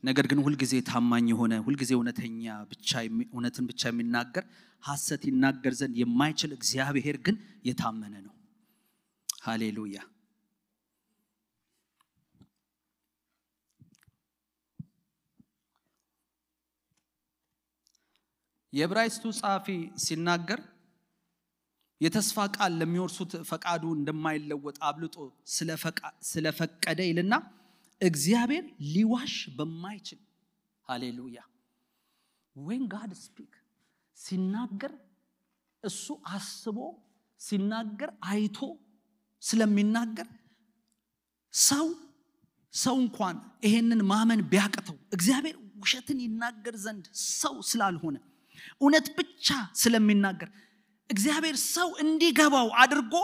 ነገር ግን ሁሉ ጊዜ ታማኝ የሆነ ሁሉ ጊዜ እውነትን ብቻ የሚናገር ሐሰት ይናገር ዘንድ የማይችል እግዚአብሔር ግን የታመነ ነው ሃሌሉያ የዕብራይስጡ ጻፊ ሲናገር የተስፋ ቃል ለሚወርሱት ፈቃዱ እንደማይለወጥ አብልጦ ስለፈቀደ ይልና እግዚአብሔር ሊዋሽ በማይችል ሃሌሉያ when God speak ሲናገር እሱ አስቦ ሲናገር አይቶ ስለሚናገር ሰው እንኳን ይሄንን ማመን ቢያቅተው እግዚአብሔር ውሸትን ይናገር ዘንድ ሰው ስላልሆነ እውነት ብቻ ስለሚናገር እግዚአብሔር ሰው እንዲገባው አድርጎ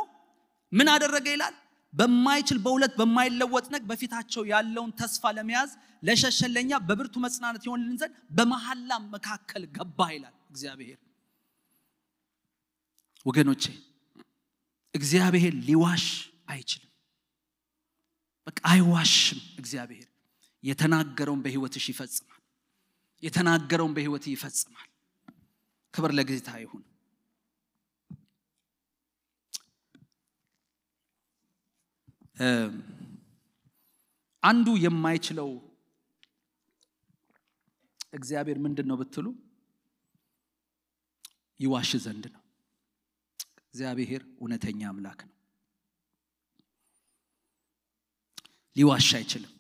ምን አደረገ ይላል በማይችል በሁለት በማይለወጥ ነገር በፊታቸው ያለውን ተስፋ ለመያዝ ለሸሸለኛ በብርቱ መጽናናት ይሆንልን ዘንድ በመሐላ መካከል ገባ ይላል እግዚአብሔር ወገኖቼ እግዚአብሔር ሊዋሽ አይችልም በቃ አይዋሽም እግዚአብሔር የተናገረውን በህይወትሽ ይፈጽማል የተናገረውን በህይወት ይፈጽማል ክብር ለጌታ ይሁን አንዱ የማይችለው እግዚአብሔር ምንድነው ብትሉ ይዋሽ ዘንድ ነው እግዚአብሔር እውነተኛ አምላክ ነው ሊዋሽ አይችልም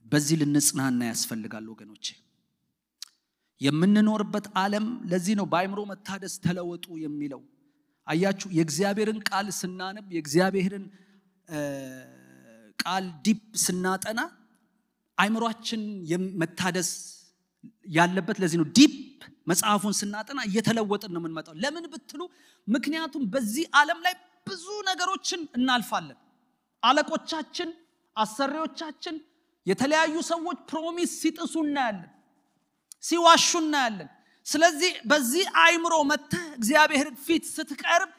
በዚህ ልንጽናና ያስፈልጋል ወገኖቼ የምንኖርበት ዓለም ለዚህ ነው በአይምሮ መታደስ ተለወጡ የሚለው አያችሁ የእግዚአብሔርን ቃል ስናነብ የእግዚአብሔርን ቃል ዲፕ ስናጠና አይምሮአችን መታደስ ያለበት ለዚህ ነው ዲፕ መጽሐፉን ስናጠና እየተለወጥን ነው የምንመጣው ለምን ብትሉ ምክንያቱም በዚህ ዓለም ላይ ብዙ ነገሮችን እናልፋለን አለቆቻችን አሰሪዎቻችን የተለያዩ ሰዎች ፕሮሚስ ሲጥሱና ያለን ሲዋሹና ያለን ስለዚህ በዚህ አይምሮ መተ እግዚአብሔር ፊት ስትቀርብ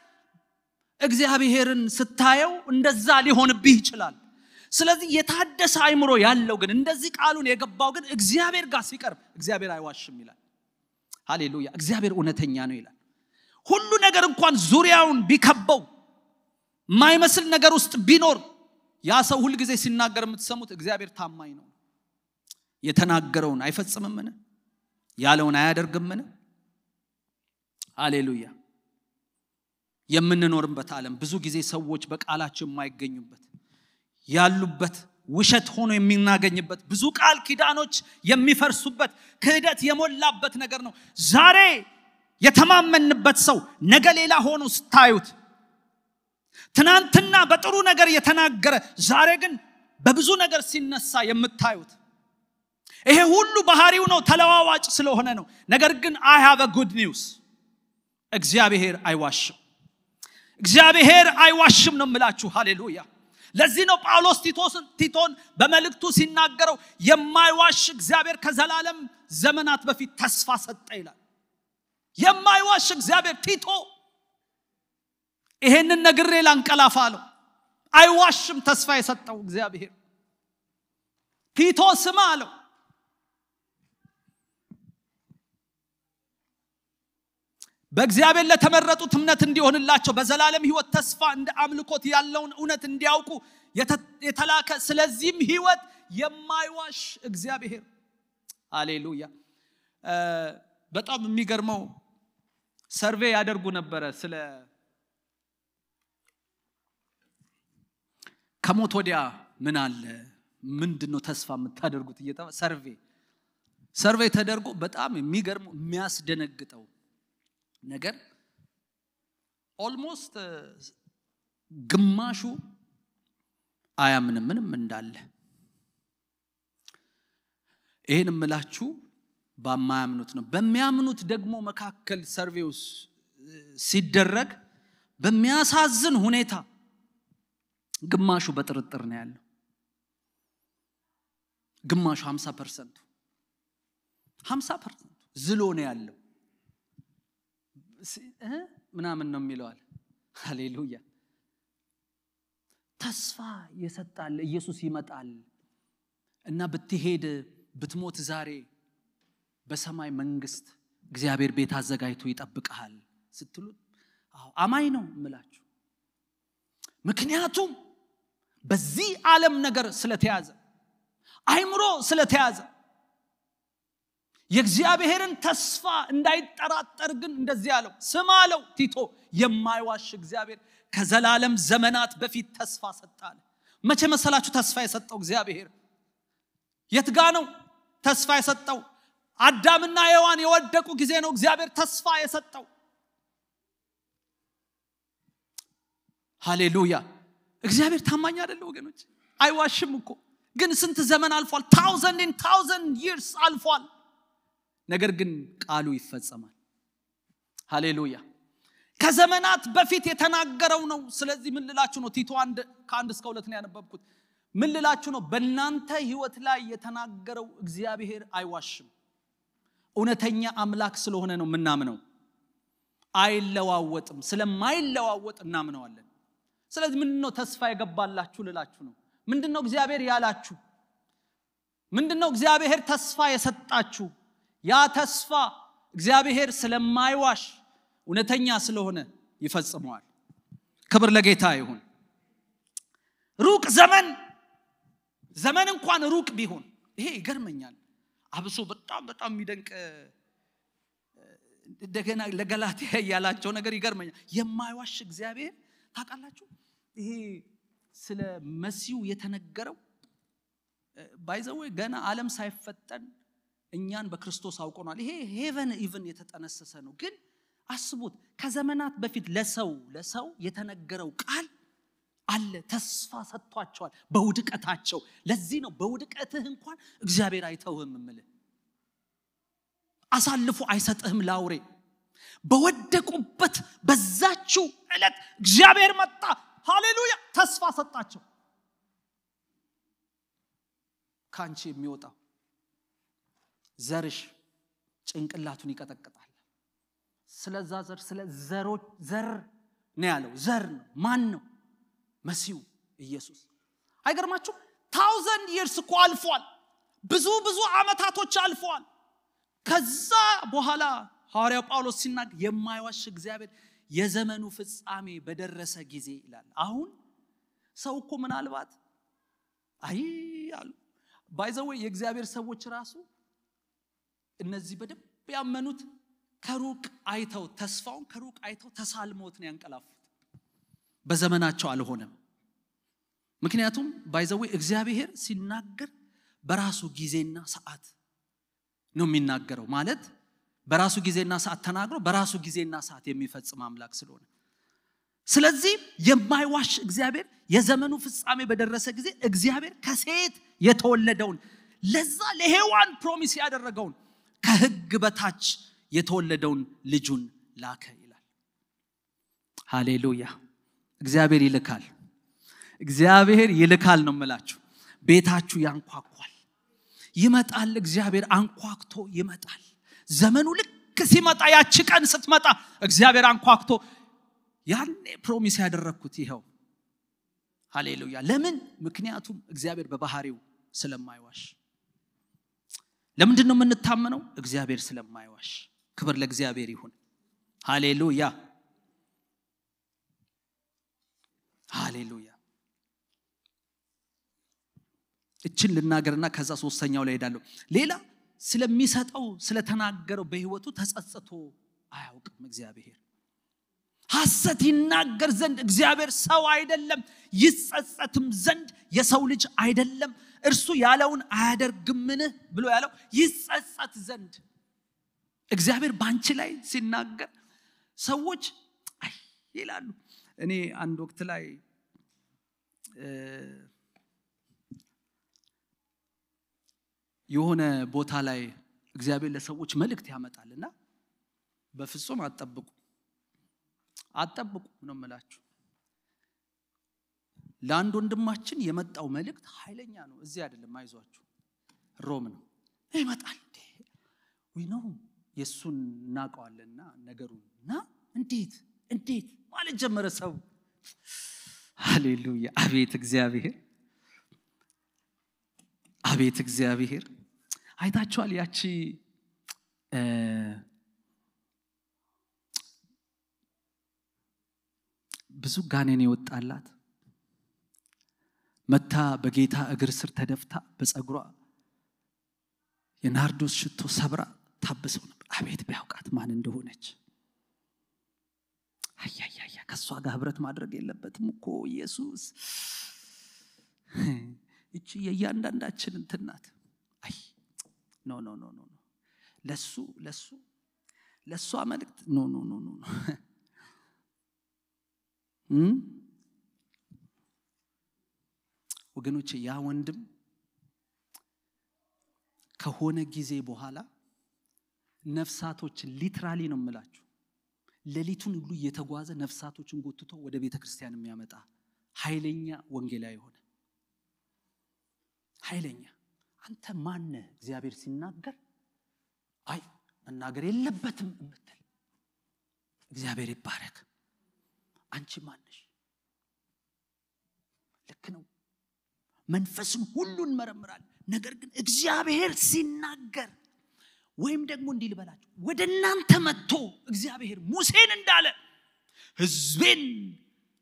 እግዚአብሔርን ስታየው እንደዛ ሊሆንብህ ይችላል ስለዚህ የታደሰ አይምሮ ያለው ግን እንደዚህ ቃሉን የገባው ግን እግዚአብሔር ጋር ሲቀርብ እግዚአብሔር አይዋሽም ይላል ሃሌሉያ እግዚአብሔር እውነተኛ ነው ይላል ሁሉ ነገር እንኳን ዙሪያውን ቢከበው ማይመስል ነገር ውስጥ ቢኖር ያ ሰው ሁሉ ጊዜ ሲናገር የምትሰሙት እግዚአብሔር ታማኝ ነው፣ የተናገረውን አይፈጽምምን? ያለውን አያደርግምን? ሃሌሉያ። የምንኖርበት ዓለም ብዙ ጊዜ ሰዎች በቃላቸው የማይገኙበት ያሉበት ውሸት ሆኖ የሚናገኝበት ብዙ ቃል ኪዳኖች የሚፈርሱበት ክህደት የሞላበት ነገር ነው። ዛሬ የተማመንበት ሰው ነገ ሌላ ሆኖ ስታዩት ትናንትና በጥሩ ነገር የተናገረ ዛሬ ግን በብዙ ነገር ሲነሳ የምታዩት ይሄ ሁሉ ባህሪው ነው፣ ተለዋዋጭ ስለሆነ ነው። ነገር ግን I have a good news እግዚአብሔር አይዋሽም። እግዚአብሔር አይዋሽም ነው የምላችሁ። ሃሌሉያ። ለዚህ ነው ጳውሎስ ቲቶን በመልእክቱ ሲናገረው የማይዋሽ እግዚአብሔር ከዘላለም ዘመናት በፊት ተስፋ ሰጠ ይላል። የማይዋሽ እግዚአብሔር ቲቶ ይሄንን ነግሬ ላንቀላፋ አለው። አይዋሽም ተስፋ የሰጠው እግዚአብሔር። ቲቶ ስማ አለው። በእግዚአብሔር ለተመረጡት እምነት እንዲሆንላቸው በዘላለም ሕይወት ተስፋ እንደ አምልኮት ያለውን እውነት እንዲያውቁ የተላከ ስለዚህም ሕይወት የማይዋሽ እግዚአብሔር። ሃሌሉያ። በጣም የሚገርመው ሰርቬይ ያደርጉ ነበር ስለ ከሞት ወዲያ ምን አለ ምንድነው ተስፋ የምታደርጉት እየተባለ ሰርቬይ ተደርጎ በጣም የሚገርመው የሚያስደነግጠው ነገር ኦልሞስት ግማሹ አያምንም ምንም እንዳለ። ይሄን እምላችሁ በማያምኑት ነው። በሚያምኑት ደግሞ መካከል ሰርቬው ሲደረግ በሚያሳዝን ሁኔታ ግማሹ በጥርጥር ነው ያለው። ግማሹ 50% ዝሎ ነው ያለው። ምናምን ነው የሚለዋል። ሃሌሉያ። ተስፋ የሰጣል ኢየሱስ ይመጣል እና ብትሄድ ብትሞት ዛሬ በሰማይ መንግስት እግዚአብሔር ቤት አዘጋጅቶ ይጠብቅሃል ስትሉ አማኝ ነው እምላችሁ። ምክንያቱም በዚህ ዓለም ነገር ስለተያዘ አይምሮ ስለተያዘ የእግዚአብሔርን ተስፋ እንዳይጠራጠር ግን እንደዚህ ያለው ስማ አለው ቲቶ የማይዋሽ እግዚአብሔር ከዘላለም ዘመናት በፊት ተስፋ ሰጣለ። መቼ መሰላችሁ ተስፋ የሰጠው እግዚአብሔር? የት ጋር ነው ተስፋ የሰጠው? አዳምና ሔዋን የወደቁ ጊዜ ነው እግዚአብሔር ተስፋ የሰጠው። ሃሌሉያ። እግዚአብሔር ታማኝ አይደለ ወገኖች? አይዋሽም እኮ። ግን ስንት ዘመን አልፏል? 1000 years አልፏል። ነገር ግን ቃሉ ይፈጸማል። ሃሌሉያ። ከዘመናት በፊት የተናገረው ነው። ስለዚህ ምን ልላችሁ ነው? ቲቶ 1:1-2 ነው ያነበብኩት። ምን ልላችሁ ነው? በእናንተ ህይወት ላይ የተናገረው እግዚአብሔር አይዋሽም። እውነተኛ አምላክ ስለሆነ ነው ምናምነው። አይለዋወጥም። ስለማይለዋወጥ እናምነዋለን። ስለዚህ ምንድነው ተስፋ የገባላችሁ ልላችሁ ነው? ምንድነው እግዚአብሔር ያላችሁ? ምንድነው እግዚአብሔር ተስፋ የሰጣችሁ? ያ ተስፋ እግዚአብሔር ስለማይዋሽ እውነተኛ ስለሆነ ይፈጽመዋል። ክብር ለጌታ ይሁን። ሩቅ ዘመን እንኳን ሩቅ ቢሆን ይሄ ይገርመኛል። አብሶ በጣም የሚደንቅ እንደገና ለገላትያ ያላቸው ነገር ይገርመኛል። የማይዋሽ እግዚአብሔር ታውቃላችሁ። ይሄ ስለ መሲሁ የተነገረው ባይዘው ገና ዓለም ሳይፈጠን እኛን በክርስቶስ አውቆናል። ይሄ ሄቨን ኢቭን የተጠነሰሰ ነው። ግን አስቡት ከዘመናት በፊት ለሰው የተነገረው ቃል አለ። ተስፋ ሰጥቷቸዋል በውድቀታቸው። ለዚህ ነው በውድቀትህ እንኳን እግዚአብሔር አይተውህም እምልህ። አሳልፎ አይሰጥህም ላውሬ። በወደቁበት በዛችው ዕለት እግዚአብሔር መጣ። ሃሌሉያ። ተስፋ ሰጣቸው። ካንቺ የሚወጣው ዘርሽ ጭንቅላቱን ይቀጠቅጣል። ስለዛ ዘር ነው ያለው። ዘር ነው። ማን ነው? መሲሁ ኢየሱስ። አይገርማችሁ? 1000 years እኮ አልፏል። ብዙ አመታቶች አልፈዋል። ከዛ በኋላ ሐዋርያው ጳውሎስ ሲናገር የማይዋሽ እግዚአብሔር የዘመኑ ፍጻሜ በደረሰ ጊዜ ይላል። አሁን ሰው እኮ ምናልባት አይ አሉ ባይዘው የእግዚአብሔር ሰዎች ራሱ እነዚህ በደንብ ያመኑት ከሩቅ አይተው ተስፋውን ከሩቅ አይተው ተሳልመውት ነው ያንቀላፉት በዘመናቸው አልሆነም ምክንያቱም ባይዘው እግዚአብሔር ሲናገር በራሱ ጊዜና ሰዓት ነው የሚናገረው ማለት በራሱ ጊዜና ሰዓት ተናግሮ በራሱ ጊዜና ሰዓት የሚፈጽም አምላክ ስለሆነ ስለዚህ የማይዋሽ እግዚአብሔር የዘመኑ ፍጻሜ በደረሰ ጊዜ እግዚአብሔር ከሴት የተወለደውን ለዛ ለሔዋን ፕሮሚስ ያደረገውን ከሕግ በታች የተወለደውን ልጁን ላከ ይላል ሃሌሉያ እግዚአብሔር ይልካል ነው የምላችሁ ቤታችሁ ያንኳኳል ይመጣል እግዚአብሔር አንኳክቶ ይመጣል ዘመኑ ልክ ሲመጣ ያቺ ቀን ስትመጣ እግዚአብሔር አንኳክቶ ያኔ ፕሮሚስ ያደረኩት ይሄው ሃሌሉያ ለምን ምክንያቱም እግዚአብሔር በባህሪው ስለማይዋሽ ለምንድን ነው የምንታመነው እግዚአብሔር ስለማይዋሽ ክብር ለእግዚአብሔር ይሁን ሃሌሉያ እችን ልናገርና ከዛ ሶስተኛው ላይ ሄዳለሁ ሌላ ስለሚሰጠው ስለተናገረው በህይወቱ ተጸጽቶ አያውቅም እግዚአብሔር ሐሰት ይናገር ዘንድ እግዚአብሔር ሰው አይደለም ይጸጸትም ዘንድ የሰው ልጅ አይደለም እርሱ ያለውን አያደርግምን ብሎ ያለው ይጸጸት ዘንድ እግዚአብሔር ባንቺ ላይ ሲናገር ሰዎች አይ ይላሉ እኔ አንድ ወቅት ላይ የሆነ ቦታ ላይ እግዚአብሔር ለሰዎች መልእክት ያመጣልና በፍጹም አጠብቁ ነው የምላችሁ ለአንድ ወንድማችን የመጣው መልእክት ኃይለኛ ነው እዚህ አይደለም አይዟችሁ ሮም ነው ይመጣል we know የሱን እናቀዋለና ነገሩና እንዴት ማለት ጀመረ ሰው ሃሌሉያ አቤት እግዚአብሔር አይታችኋል ያቺ ብዙ ጋኔን ይወጣላት መታ በጌታ እግር ስር ተደፍታ በፀጉሯ የናርዶስ ሽቶ ሰብራ ታብሰው ነበር አቤት ቢያውቃት ማን እንደሆነች አያያያ ከሷ ጋር ህብረት ማድረግ የለበትም እኮ ኢየሱስ እቺ የያንዳንዳችን እንትናት አይ ኖ ለሱ መልእክት ኖ ወገኖቼ ያ ወንድም ከሆነ ጊዜ በኋላ ነፍሳቶችን ሊትራሊ ነው የምላችሁ ለሊቱን ሁሉ እየተጓዘ ነፍሳቶችን ጎትቶ ወደ ቤተክርስቲያን የሚያመጣ ኃይለኛ ወንጌላዊ ሆነ ኃይለኛ አንተ ማን ነህ እግዚአብሔር ሲናገር አይ መናገር የለበትም እምትል እግዚአብሔር ይባረክ አንቺ ማን ነሽ ልክ ነው መንፈስን ሁሉ እንመረምራለን ነገር ግን እግዚአብሔር ሲናገር ወይም ደግሞ እንዲህ ልበላችሁ ወደናንተ መጥቶ እግዚአብሔር ሙሴን እንዳለ ሕዝቤን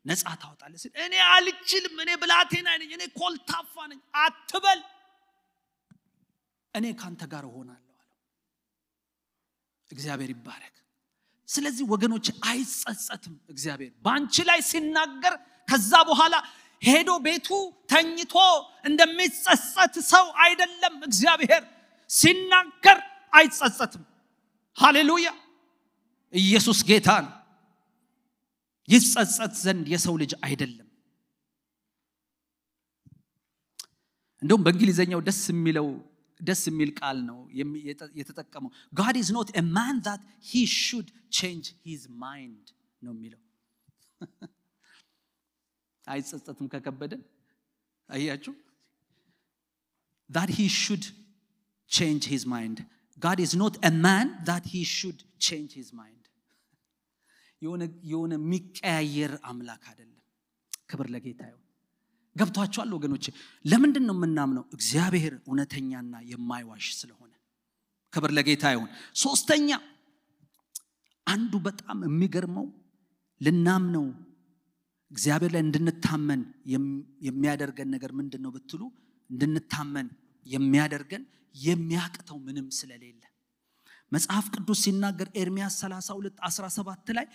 ነፃ ታወጣለህ ሲል እኔ አልችልም እኔ ብላቴና ነኝ እኔ ኮልታፋ ነኝ አትበል እኔ ካንተ ጋር ሆናለሁ አለው እግዚአብሔር ይባረክ ስለዚህ ወገኖች አይጸጸትም እግዚአብሔር ባንቺ ላይ ሲናገር ከዛ በኋላ ሄዶ ቤቱ ተኝቶ እንደሚጸጸት ሰው አይደለም እግዚአብሔር ሲናገር አይጸጸትም ሃሌሉያ ኢየሱስ ጌታ ነው ይጸጸት ዘንድ የሰው ልጅ አይደለም እንደውም በእንግሊዘኛው ደስ የሚል ቃል ነው የተጠቀመው God is not a man that he should change his mind ነው የሚለው አይጸጸትም ከከበደ አያችሁ that he should change his mind God is not a man that he should change his mind የሆነ የሚቀያየር አምላክ አይደለም ክብር ለጌታ ይሁን ገብቷችኋል ወገኖቼ ለምንድን ነው የምናምነው እግዚአብሔር እውነተኛና የማይዋሽ ስለሆነ ክብር ለጌታ ይሁን ሶስተኛ አንዱ በጣም የሚገርመው ልናምነው እግዚአብሔር ላይ እንድንታመን የሚያደርገን ነገር ምንድነው ብትሉ እንድንታመን የሚያደርገን የሚያቅተው ምንም ስለሌለ መጽሐፍ ቅዱስ ሲናገር ኤርምያስ 32:17 ላይ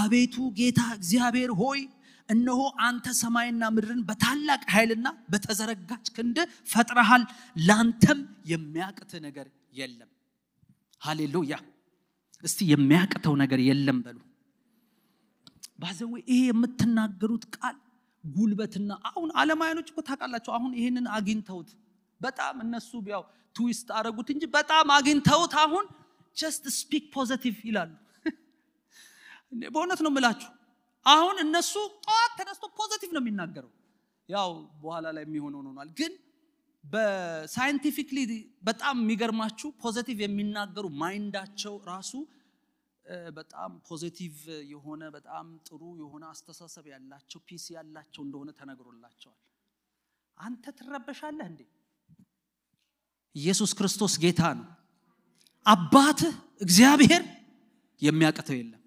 አቤቱ ጌታ እግዚአብሔር ሆይ እነሆ አንተ ሰማይና ምድርን በታላቅ ኃይልና በተዘረጋች ክንድ ፈጥረሃል ላንተም የሚያቅት ነገር የለም ሃሌሉያ እስቲ የሚያቅተው ነገር የለም በሉ ባዘው ይሄ የምትናገሩት ቃል ጉልበትና አሁን ዓለማውያኖች እኮ ታውቃላችሁ አሁን ይሄንን አግኝተውት በጣም እነሱ ቢያው ትዊስት አረጉት እንጂ በጣም አግኝተውት አሁን just speak positive ይላሉ በእውነት ነው የምላችሁ አሁን እነሱ ጧት ተነስቶ ፖዚቲቭ ነው የሚናገረው ያው በኋላ ላይ የሚሆነው ሆኗል ግን በሳይንቲፊክሊ በጣም የሚገርማችሁ ፖዚቲቭ የሚናገሩ ማይንዳቸው ራሱ በጣም ፖዚቲቭ የሆነ በጣም ጥሩ የሆነ አስተሳሰብ ያላቸው ፒስ ያላቸው እንደሆነ ተነግሮላቸዋል አንተ ትረበሻለህ እንዴ ኢየሱስ ክርስቶስ ጌታ ነው አባት እግዚአብሔር የሚያቀተው የለም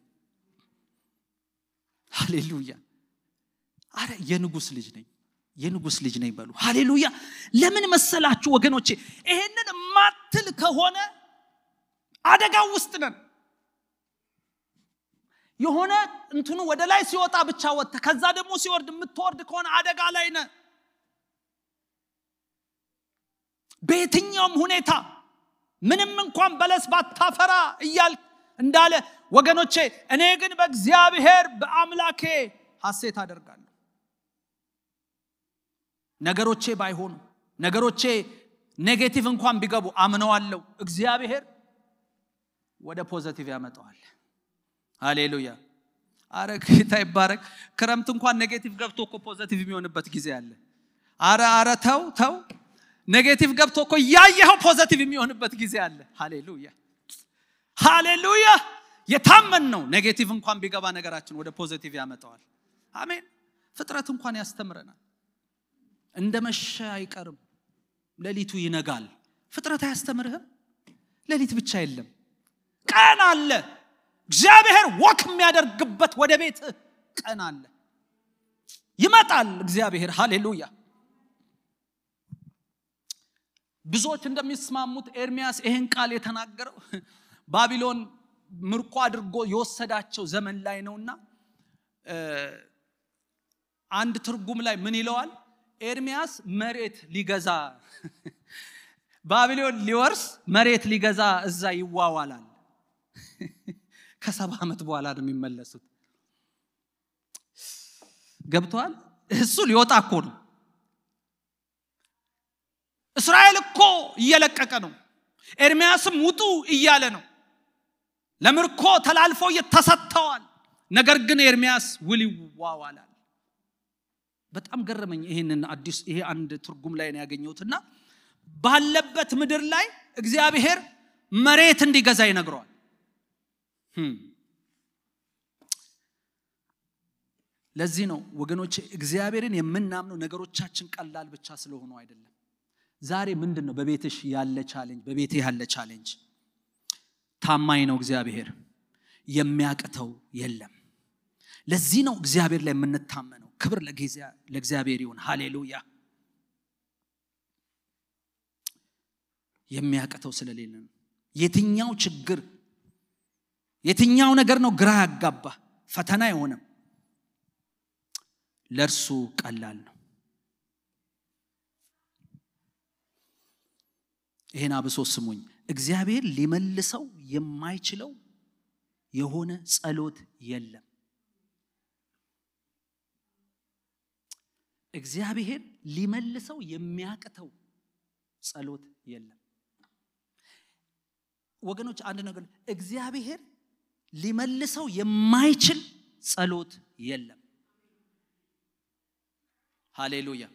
ሃሌሉያ አረ የንጉስ ልጅ ነኝ በሉ ሃሌሉያ ለምን መሰላችሁ ወገኖቼ ይሄንን ማትል ከሆነ አደጋው ውስጥ ነን የሆነ እንትኑ ወደ ላይ ሲወጣ ብቻ ወጣ ከዛ ደግሞ ሲወርድ የምትወርድ ከሆነ አደጋ ላይ ነህ በየትኛውም ሁኔታ ምንም እንኳን በለስ ባታፈራ እያል እንዳለ ወገኖቼ እኔ ግን በእግዚአብሔር በአምላኬ ሐሴት አደርጋለሁ ነገሮቼ ባይሆኑ ነገሮቼ ኔጌቲቭ እንኳን ቢገቡ አምነዋለሁ እግዚአብሔር ወደ ፖዚቲቭ ያመጣዋል ሃሌሉያ አረ ጌታ ይባረክ ክረምት እንኳን ኔጌቲቭ ገብቶ እኮ ፖዚቲቭ የሚሆንበት ጊዜ አለ አረ ተው ኔጌቲቭ ገብቶ እኮ ያየኸው ፖዚቲቭ የሚሆንበት ጊዜ አለ ሃሌሉያ የታመን ነው ኔጌቲቭ እንኳን ቢገባ ነገራችን ወደ ፖዚቲቭ ያመጣዋል አሜን ፍጥረት እንኳን ያስተምረናል እንደመሸ አይቀርም ሌሊቱ ይነጋል ፍጥረት ያስተምርህም ሌሊት ብቻ የለም ቀን አለ እግዚአብሔር ወክ የሚያደርግበት ወደ ቤት ቀን አለ ይመጣል እግዚአብሔር ሃሌሉያ ብዙዎች እንደሚስማሙት ኤርምያስ ይሄን ቃል የተናገረው ባቢሎን ምርኮ አድርጎ የወሰዳቸው ዘመን ላይ ነውና አንድ ትርጉም ላይ ምን ይለዋል ኤርምያስ መሬት ሊገዛ ባቢሎን ሊወርስ መሬት ሊገዛ እዛ ይዋዋላል ከ70 ዓመት በኋላ ነው የሚመለሱት ገብቷል እሱ ሊወጣ እኮ ነው እስራኤል እኮ እየለቀቀ ነው ኤርምያስም ውጡ እያለ ነው ለምርኮ ተላልፈው የተሰጠዋል ነገር ግን ኤርምያስ ውል ይዋዋላል በጣም ገረመኝ ይሄንን አዲስ ይሄ አንድ ትርጉም ላይ ነው ያገኘሁትና ባለበት ምድር ላይ እግዚአብሔር መሬት እንዲገዛ ይነግረዋል ለዚህ ነው ወገኖቼ እግዚአብሔርን የምናምነው ነገሮቻችን ቀላል ብቻ ስለሆኑ አይደለም ዛሬ ምንድነው በቤትሽ ያለ ቻሌንጅ በቤቴ ያለ ቻሌንጅ ታማኝ ነው እግዚአብሔር የሚያቅተው የለም ለዚህ ነው እግዚአብሔር ላይ የምንታመነው ክብር ለእግዚአብሔር ይሁን ሃሌሉያ የሚያቅተው ስለሌለ የትኛው ችግር የትኛው ነገር ነው ግራ ያጋባ ፈተና የሆነ ለርሱ ቀላል ነው ይሄን አብሶ ስሙኝ እግዚአብሔር ሊመልሰው የማይችለው የሆነ ጸሎት የለም እግዚአብሔር ሊመልሰው የሚያቅተው ጸሎት የለም ወገኖች አንድ ነገር እግዚአብሔር ሊመልሰው የማይችል ጸሎት የለም ሃሌሉያ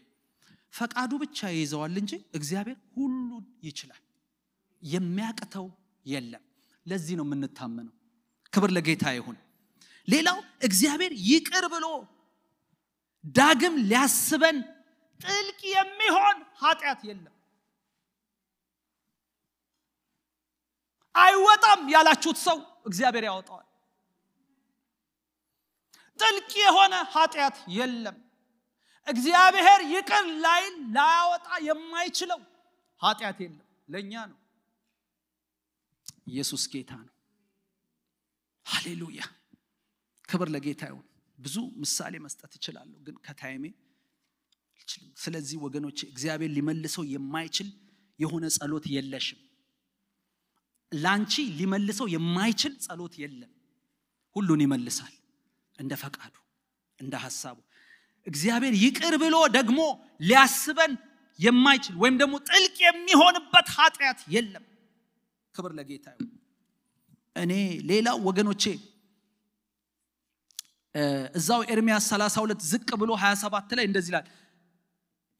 ፈቃዱ ብቻ ይዘዋል እንጂ እግዚአብሔር ሁሉን ይችላል የሚያቅተው የለም ለዚህ ነው የምንታመነው ክብር ለጌታ ይሁን ሌላው እግዚአብሔር ይቅር ብሎ ዳግም ሊያስበን ጥልቅ የሚሆን ኃጢአት የለም አይወጣም ያላችሁት ሰው እግዚአብሔር ያወጣዋል ጥልቅ የሆነ ኃጢአት የለም እግዚአብሔር ይቅር ላያወጣ የማይችለው ኃጢአት የለም ለኛ ነው ኢየሱስ ጌታ ነው ሃሌሉያ ክብር ለጌታ ይሁን ብዙ ምሳሌ መስጠት ይችላል ግን ከታይሜ አልችልም ስለዚህ ወገኖች እግዚአብሔር ሊመልሰው የማይችል የሆነ ጸሎት የለሽም ላንቺ ሊመልሰው የማይችል ጸሎት የለም ሁሉን ይመልሳል እንደ ፈቃዱ እንደ ሐሳቡ እግዚአብሔር ይቅር ብሎ ደግሞ ሊያስበን የማይችል ወይም ደግሞ ጥልቅ የሚሆንበት ኃጢአት የለም ክብር ለጌታ ይሁን እኔ ሌላው ወገኖቼ እዛው ኤርሚያስ 32 ዝቅ ብሎ 27 ላይ እንደዚህ ይላል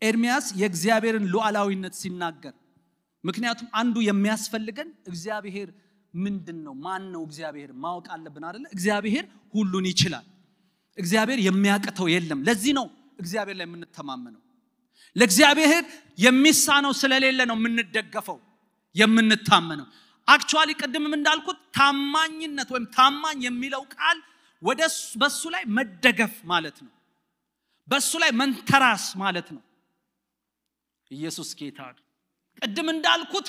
ኤርሚያስ የእግዚአብሔርን ሉዓላዊነት ሲናገር ምክንያቱም አንዱ የሚያስፈልገን እግዚአብሔር ምንድነው ማን ነው እግዚአብሔር ማወቅ አለብን አይደል እግዚአብሔር ሁሉን ይችላል እግዚአብሔር የሚያቀተው የለም ለዚህ ነው እግዚአብሔር ላይ የምንተማመነው ለእግዚአብሔር የሚሳነው ስለሌለ ነው የምንደገፈው የምንታመነው አክቹአሊ ቀድምም እንዳልኩት ታማኝነት ወይም ታማኝ የሚለው ቃል በሱ ላይ መደገፍ ማለት ነው በሱ ላይ መንተራስ ማለት ነው ኢየሱስ ጌታ ነው ቀድም እንዳልኩት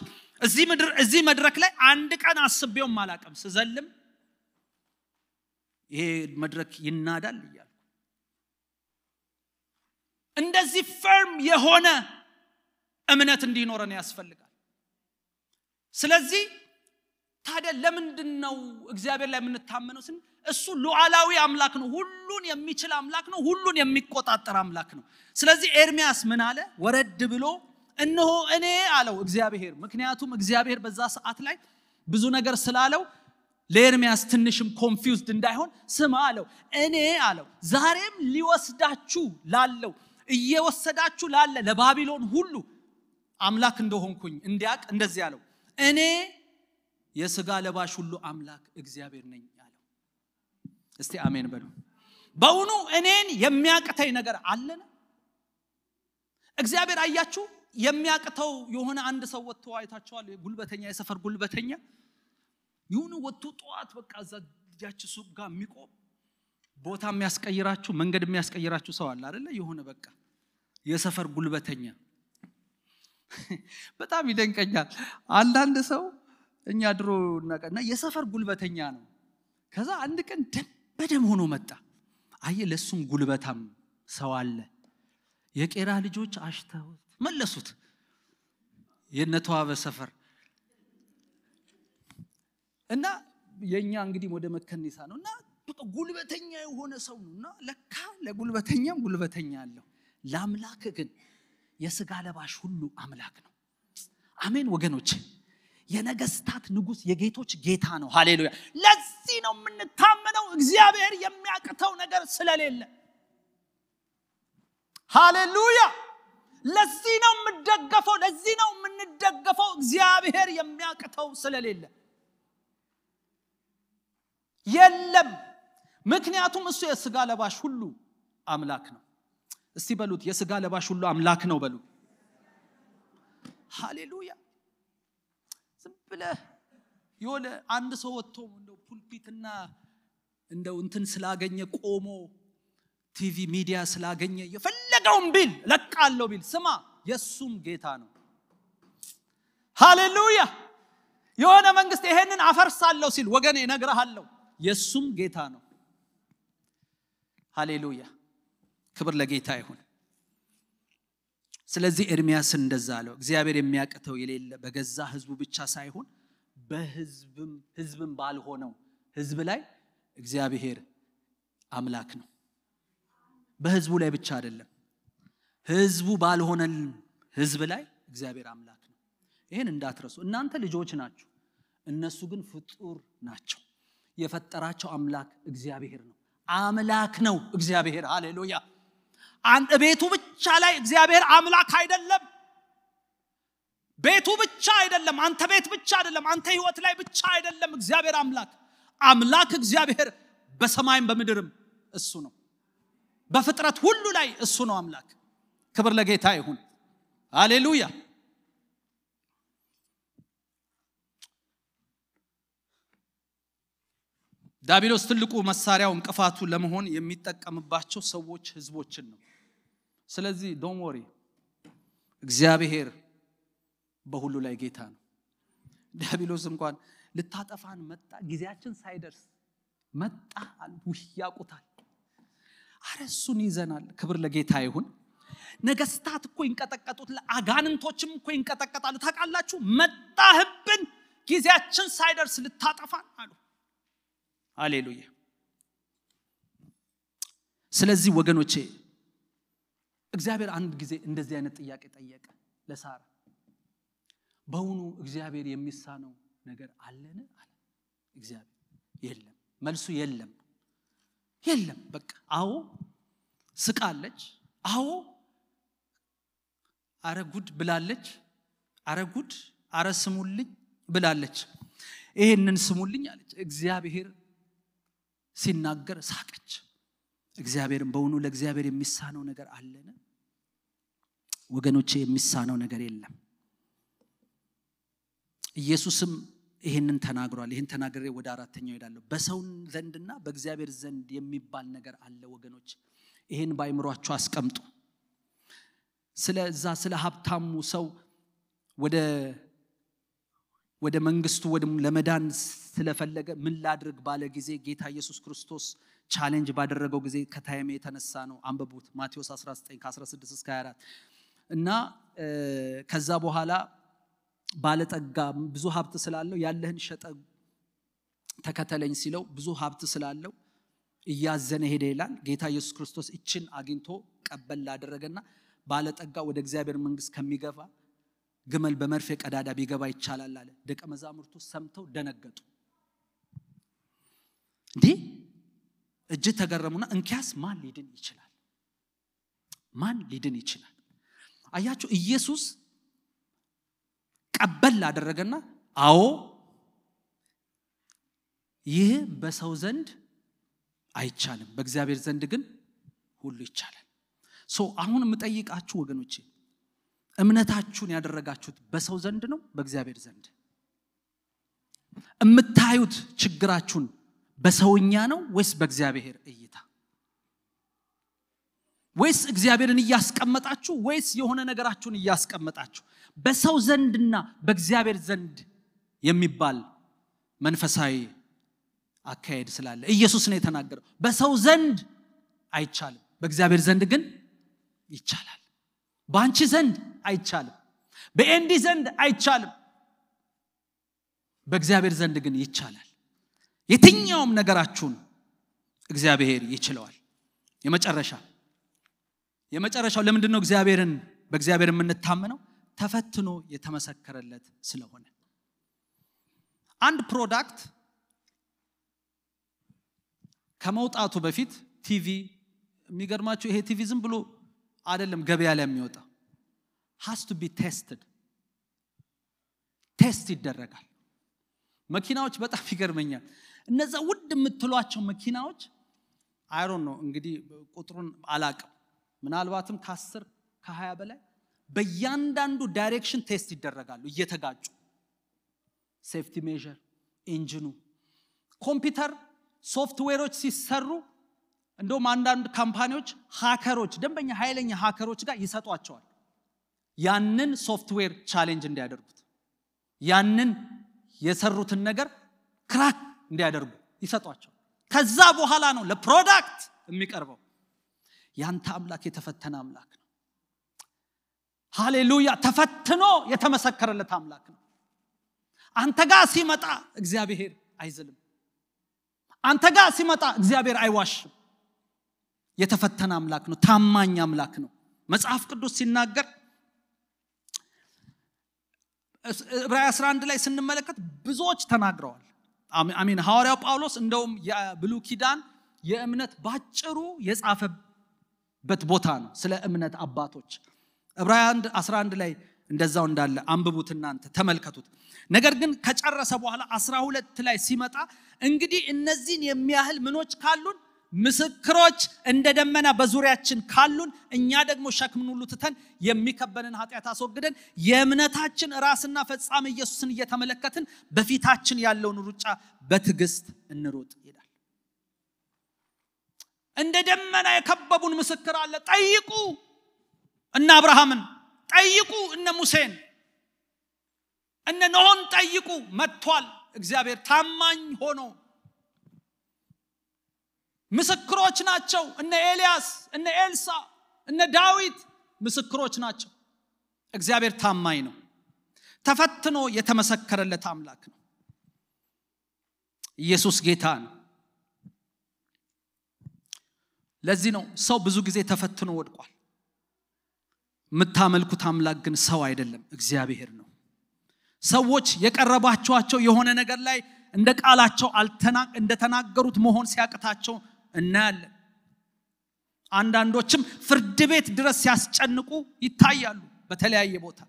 እዚህ መድረክ ላይ አንድ ቀን አስቤው ማላቀም ስዘልም ይሄ መድረክ ይናዳል ይያል እንደዚህ ፈርም የሆነ እምነት እንዲኖረን ያስፈልጋል ስለዚህ ታዲያ ለምንድነው እግዚአብሔር ላይ የምንታመነው እሱ ሉዓላዊ አምላክ ነው ሁሉን የሚችል አምላክ ነው ሁሉን የሚቆጣጠር አምላክ ነው ስለዚህ ኤርሚያስ ምን አለ ወረድ ብሎ እነሆ እኔ አለው እግዚአብሔር ምክንያቱም እግዚአብሔር በዛ ሰዓት ላይ ብዙ ነገር ስላለው ለኤርሚያስ ትንሽም ኮንፊውዝድ እንዳይሆን ስማ አለው እኔ አለው ዛሬም ሊወስዳችሁ ላለው እየወሰዳችሁ ላለ ለባቢሎን ሁሉ አምላክ እንደሆንኩኝ እንዲያቅ እንደዚህ ያለው እኔ የሥጋ ለባሽ ሁሉ አምላክ እግዚአብሔር ነኝ ያለው እስቲ አሜን በሉ በእውኑ እኔን የሚያቅተኝ ነገር አለና እግዚአብሔር አያችሁ የሚያቅተው የሆነ አንድ ሰው ወጥቶ አይታችኋል ጉልበተኛ የሰፈር ጉልበተኛ ይሁን ወጥቶ ጧት በቃ እዛ ልጃች ሱቅ ጋር የሚቆም ቦታ የሚያስቀይራችሁ መንገድ የሚያስቀይራችሁ ሰው አለ አይደለ የሆነ በቃ የሰፈር ጉልበተኛ በጣም ይደንቀኛል አንዳንድ ሰው እኛ ድሮ እናቀና የሰፈር ጉልበተኛ ነው ከዛ አንድ ቀን በደም ሆኖ መጣ አየ ለሱም ጉልበታም ሰው አለ የቄራ ልጆች አሽተው መለሱት የነተዋበ ሰፈር እና የኛ እንግዲህ ወደ መከኒሳ ነውና ጉልበተኛ የሆነ ሰው ነውና ለካ ለጉልበተኛም ጉልበተኛ አለው ለአምላክ ግን የሥጋ ለባሽ ሁሉ አምላክ ነው አሜን ወገኖች የነገስታት ንጉስ የጌቶች ጌታ ነው ሃሌሉያ ለዚህ ነው የምንታመነው እግዚአብሔር የሚያቅተው ነገር ስለሌለ ሃሌሉያ ለዚህ ነው የምንደገፈው ለዚህ ነው የምንደገፈው እግዚአብሔር የሚያቅተው ስለሌለ የለም ምክንያቱም እሱ የሥጋ ለባሽ ሁሉ አምላክ ነው እስቲ በሉት የሥጋ ለባሽ ሁሉ አምላክ ነው በሉ ሃሌሉያ ዝምብለህ ይወለ አንድ ሰው ወጥቶ እንደው ፑልፒትና እንደው እንትን ስላገኘ ቆሞ ቲቪ ሚዲያ ስላገኘ የፈለገውን ቢል ለቃለው ቢል ስማ የሱም ጌታ ነው ሃሌሉያ የሆነ መንግስት ይሄንን አፈርሳለሁ ሲል ወገኔ እነግርሃለሁ የሱም ጌታ ነው ሃሌሉያ ክብር ለጌታ ይሁን ስለዚህ ኤርሚያስ እንደዛ አለው እግዚአብሔር የሚያቀተው የሌለ በገዛ ህዝቡ ብቻ ሳይሆን በህዝብም ባልሆነው ህዝብ ላይ እግዚአብሔር አምላክ ነው በህዝቡ ላይ ብቻ አይደለም ህዝቡ ባልሆነል ህዝብ ላይ እግዚአብሔር አምላክ ነው ይሄን እንዳትረሱ እናንተ ልጆች ናችሁ እነሱ ግን ፍጡር ናቸው የፈጠራቸው አምላክ እግዚአብሔር ነው አምላክ ነው እግዚአብሔር ሃሌሉያ አንተ ቤቱ ብቻ ላይ እግዚአብሔር አምላክ አይደለም ቤቱ ብቻ አይደለም አንተ ቤት ብቻ አይደለም አንተ ህይወት ላይ ብቻ አይደለም እግዚአብሔር አምላክ እግዚአብሔር በሰማይም በምድርም እሱ ነው በፍጥረት ሁሉ ላይ እሱ ነው አምላክ ክብር ለጌታ ይሁን ሃሌሉያ ዳቢሎስ ትልቁ መሳሪያው እንቅፋቱ ለመሆን የሚጠቀምባቸው ሰዎች ህዝቦችን ነው ስለዚህ ዶንት ወሪ እግዚአብሔር በሁሉ ላይ ጌታ ነው ዲያብሎስ እንኳን ልታጠፋን መጣ ጊዜያችን ሳይደርስ መጣ አልውህ ያቁታል አረሱን ይዘናል ክብር ለጌታ ይሁን ነገስታት እኮ ይንቀጠቀጡት ለአጋንንቶችም እኮ ይንቀጠቀጣሉ ታውቃላችሁ መጣህብን ጊዜያችን ሳይደርስ ልታጠፋን አሉ ሃሌሉያ ስለዚህ ወገኖቼ እግዚአብሔር አንድ ጊዜ እንደዚህ አይነት ጥያቄ ጠየቀ ለሳራ በእውኑ እግዚአብሔር የሚሳነው ነገር አለን አለ እግዚአብሔር የለም መልሱ የለም በቃ አዎ ስቃለች አዎ አረጉድ ብላለች አረጉድ አረስሙልኝ ብላለች ይሄንን ስሙልኝ አለች እግዚአብሔር ሲናገር ሳቀች እግዚአብሔርን በእውኑ ለእግዚአብሔር የሚሳነው ነገር አለን ወገኖቼ የሚሳነው ነገር የለም ኢየሱስም ይሄንን ተናግሯል ይሄን ተናግሬ ወደ አራተኛው ሄዳለሁ በሰው ዘንድና በእግዚአብሔር ዘንድ የሚባል ነገር አለ ወገኖች ይሄን ባይምሯችሁ አስቀምጡ ስለ ሀብታሙ ሰው ወደ መንግስቱ ወደ ለመዳን ስለፈለገ ምን ላድርግ ባለ ጊዜ ጌታ ኢየሱስ ክርስቶስ ቻሌንጅ ባደረገው ጊዜ ከታይሜ የተነሳ ነው አንበቡት ማቴዎስ 19 ከ16 እስከ 24 እና ከዛ በኋላ ባለጠጋ ብዙ ሀብት ስላለው ያለህን ሸጠ ተከተለኝ ሲለው ብዙ ሀብት ስላለው እያዘነ ሄደ ይላል ጌታ ኢየሱስ ክርስቶስ እችን አግኝቶ ቀበል ላደረገና ባለጠጋ ወደ እግዚአብሔር መንግስት ከሚገባ ግመል በመርፌ ቀዳዳ ቢገባ ይቻላል አለ ደቀ መዛሙርቱ ሰምተው ደነገጡ እንዴ እጅ ተገረሙና እንኪያስ ማን ሊድን ይችላል አያችሁ ኢየሱስ ቀበል አደረገና አዎ ይህ በሰው ዘንድ አይቻልም በእግዚአብሔር ዘንድ ግን ሁሉ ይቻላል አሁን የምጠይቃችሁ ወገኖቼ እምነታችሁን ያደረጋችሁት በሰው ዘንድ ነው በእግዚአብሔር ዘንድ እምታዩት ችግራችሁን በሰውኛ ነው ወይስ በእግዚአብሔር እይታ ወይስ እግዚአብሔርን ያስቀመጣችሁ ወይስ የሆነ ነገራችሁን ያስቀመጣችሁ በሰው ዘንድና በእግዚአብሔር ዘንድ የሚባል መንፈሳዊ አካሄድ ስላለ ኢየሱስ ነው የተናገረው በሰው ዘንድ አይቻልም በእግዚአብሔር ዘንድ ግን ይቻላል ባንቺ ዘንድ አይቻልም በኤንዲ ዘንድ አይቻልም በእግዚአብሔር ዘንድ ግን ይቻላል የትኛውም ነገራችሁን እግዚአብሔር ይችላል የመጨረሻው ለምንድን ነው በእግዚአብሔር የምንታመነው ተፈትኖ የተመሰከረለት ስለሆነ አንድ ፕሮዳክት ከመውጣቱ በፊት ቲቪ የሚገርማችሁ ይሄ ቲቪ ዝም ብሎ አይደለም ገበያ ላይ የሚወጣ has to be tested ቴስት ይደረጋል መኪናዎች በጣም ይገርመኛል እነዛ ውድ የምትሏቸው መኪናዎች I don't know እንግዲህ ቁጥሩን አላቅም ምናልባትም ከ10 ከ20 በላይ በእያንዳንዱ ዳይሬክሽን ቴስት ይደረጋሉ እየተጋጩ ሴፍቲ ሜዠር ኢንጂኑ ኮምፒውተር ሶፍትዌሮች ሲሰሩ እንደውም አንዳንድ ካምፓኒዎች ሃከሮች ደንበኛ ኃይለኛ ሃከሮች ጋር ይሰጧቸዋል ያንን ሶፍትዌር ቻሌንጅ እንዲያደርጉት ያንን የሰሩትን ነገር ክራክ እንዲያደርጉ ይሰጧቸዋል ከዛ በኋላ ነው ለፕሮዳክት የሚቀርበው ያንተ አምላክ የተፈተነ አምላክ ነው ሃሌሉያ ተፈትኖ የተመሰከረለት አምላክ ነው አንተ ጋር ሲመጣ እግዚአብሔር አይዝልም አንተ ጋር ሲመጣ እግዚአብሔር አይዋሽም የተፈተነ አምላክ ነው ታማኝ አምላክ ነው መጽሐፍ ቅዱስ ሲናገር ዕብራውያን 11 ላይ ስንመለከት ብዙዎች ተናግረዋል አሜን ሐዋርያው ጳውሎስ እንደውም የብሉይ ኪዳን የእምነት ባጭሩ የጻፈበት ቦታ ነው ስለ እምነት አባቶች ዕብራውያን 11 ላይ እንደዛው እንዳለ አንብቡት እናንተ ተመልከቱት ነገር ግን ከጨረሰ በኋላ 12 ላይ ሲመጣ እንግዲህ እነዚህን የሚያህል ምኖች ካሉን ምስክሮች እንደ ደመና በዙሪያችን ካሉን እኛ ደግሞ ሸክምን ሁሉ ትተን የሚከበንን ኃጢአት አስወግደን የእምነታችን ራስና ፈጻሚ ኢየሱስን እየተመለከትን በፊታችን ያለውን ሩጫ በትዕግስት እንሮጥ ይላል እንደ ደመና የከበቡን ምስክር አለ ጠይቁ እነ አብርሃምን ጠይቁ፣ እነ ሙሴን እነ ኖህን ጠይቁ። መጥቷል እግዚአብሔር ታማኝ ሆኖ ምስክሮች ናቸው። እነ ኤልያስ እነ ኤልሳ እነ ዳዊት ምስክሮች ናቸው። እግዚአብሔር ታማኝ ነው። ተፈትኖ የተመሰከረለት አምላክ ነው። ኢየሱስ ጌታ ነው። ለዚህ ነው ሰው ብዙ ጊዜ ተፈትኖ ወድቋል። የምታመልኩት አምላክ ግን ሰው አይደለም፣ እግዚአብሔር ነው። ሰዎች የቀረባቸዋቸው የሆነ ነገር ላይ እንደ ቃላቸው እንደተናገሩት መሆን ሲያቅታቸው እናያለን። አንዳንዶችም ፍርድ ቤት ድረስ ሲያስጨንቁ ይታያሉ በተለያየ ቦታ።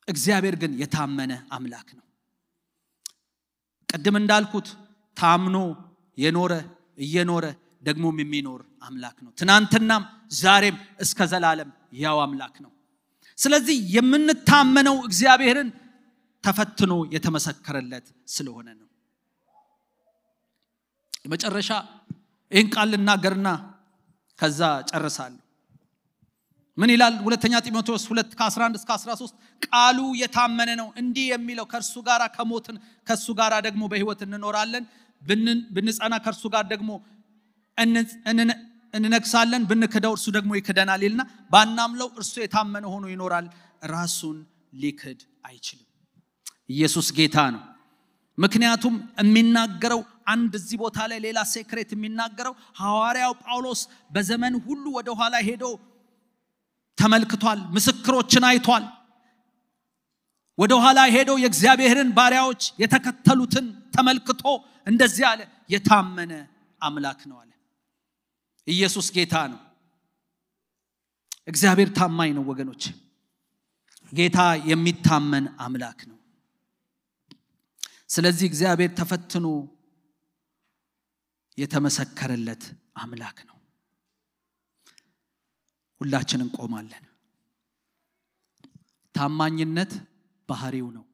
እግዚአብሔር ግን የታመነ አምላክ ነው። ቀደም እንዳልኩት ታምኖ የኖረ እየኖረ ደግሞም የሚኖር አምላክ ነው። ትናንትናም ዛሬም እስከ ዘላለም ያው አምላክ ነው። ስለዚህ የምንታመነው እግዚአብሔርን ተፈትኖ የተመሰከረለት ስለሆነ ነው። በመጨረሻ ይህን ቃል ልናገርና ከዛ ጨርሳለሁ። ምን ይላል? ሁለተኛ ጢሞቴዎስ 2:11-13 ቃሉ የታመነ ነው እንዲህ የሚለው ከእርሱ ጋር ከሞትን ከእሱ ጋር ደግሞ በሕይወት እንኖራለን፣ ብንጸና ከእርሱ ጋር ደግሞ እንነግሳለን፣ ብንክደው እርሱ ደግሞ ይክደናል ይልና ባናምለው እርሱ የታመነ ሆኖ ይኖራል፣ ራሱን ሊክድ አይችልም። ኢየሱስ ጌታ ነው። ምክንያቱም የሚናገረው አንድ እዚህ ቦታ ላይ ሌላ ሴክሬት የሚናገረው ሐዋርያው ጳውሎስ በዘመን ሁሉ ወደ ኋላ ሄዶ ተመልክቷል፣ ምስክሮችን አይቷል። ወደ ኋላ ሄዶ የእግዚአብሔርን ባሪያዎች የተከተሉትን ተመልክቶ እንደዚህ አለ፣ የታመነ አምላክ ነው አለ። ኢየሱስ ጌታ ነው። እግዚአብሔር ታማኝ ነው ወገኖች። ጌታ የሚታመን አምላክ ነው። ስለዚህ እግዚአብሔር ተፈትኖ የተመሰከረለት አምላክ ነው። ሁላችንን ቆማለን። ታማኝነት ባህሪው ነው።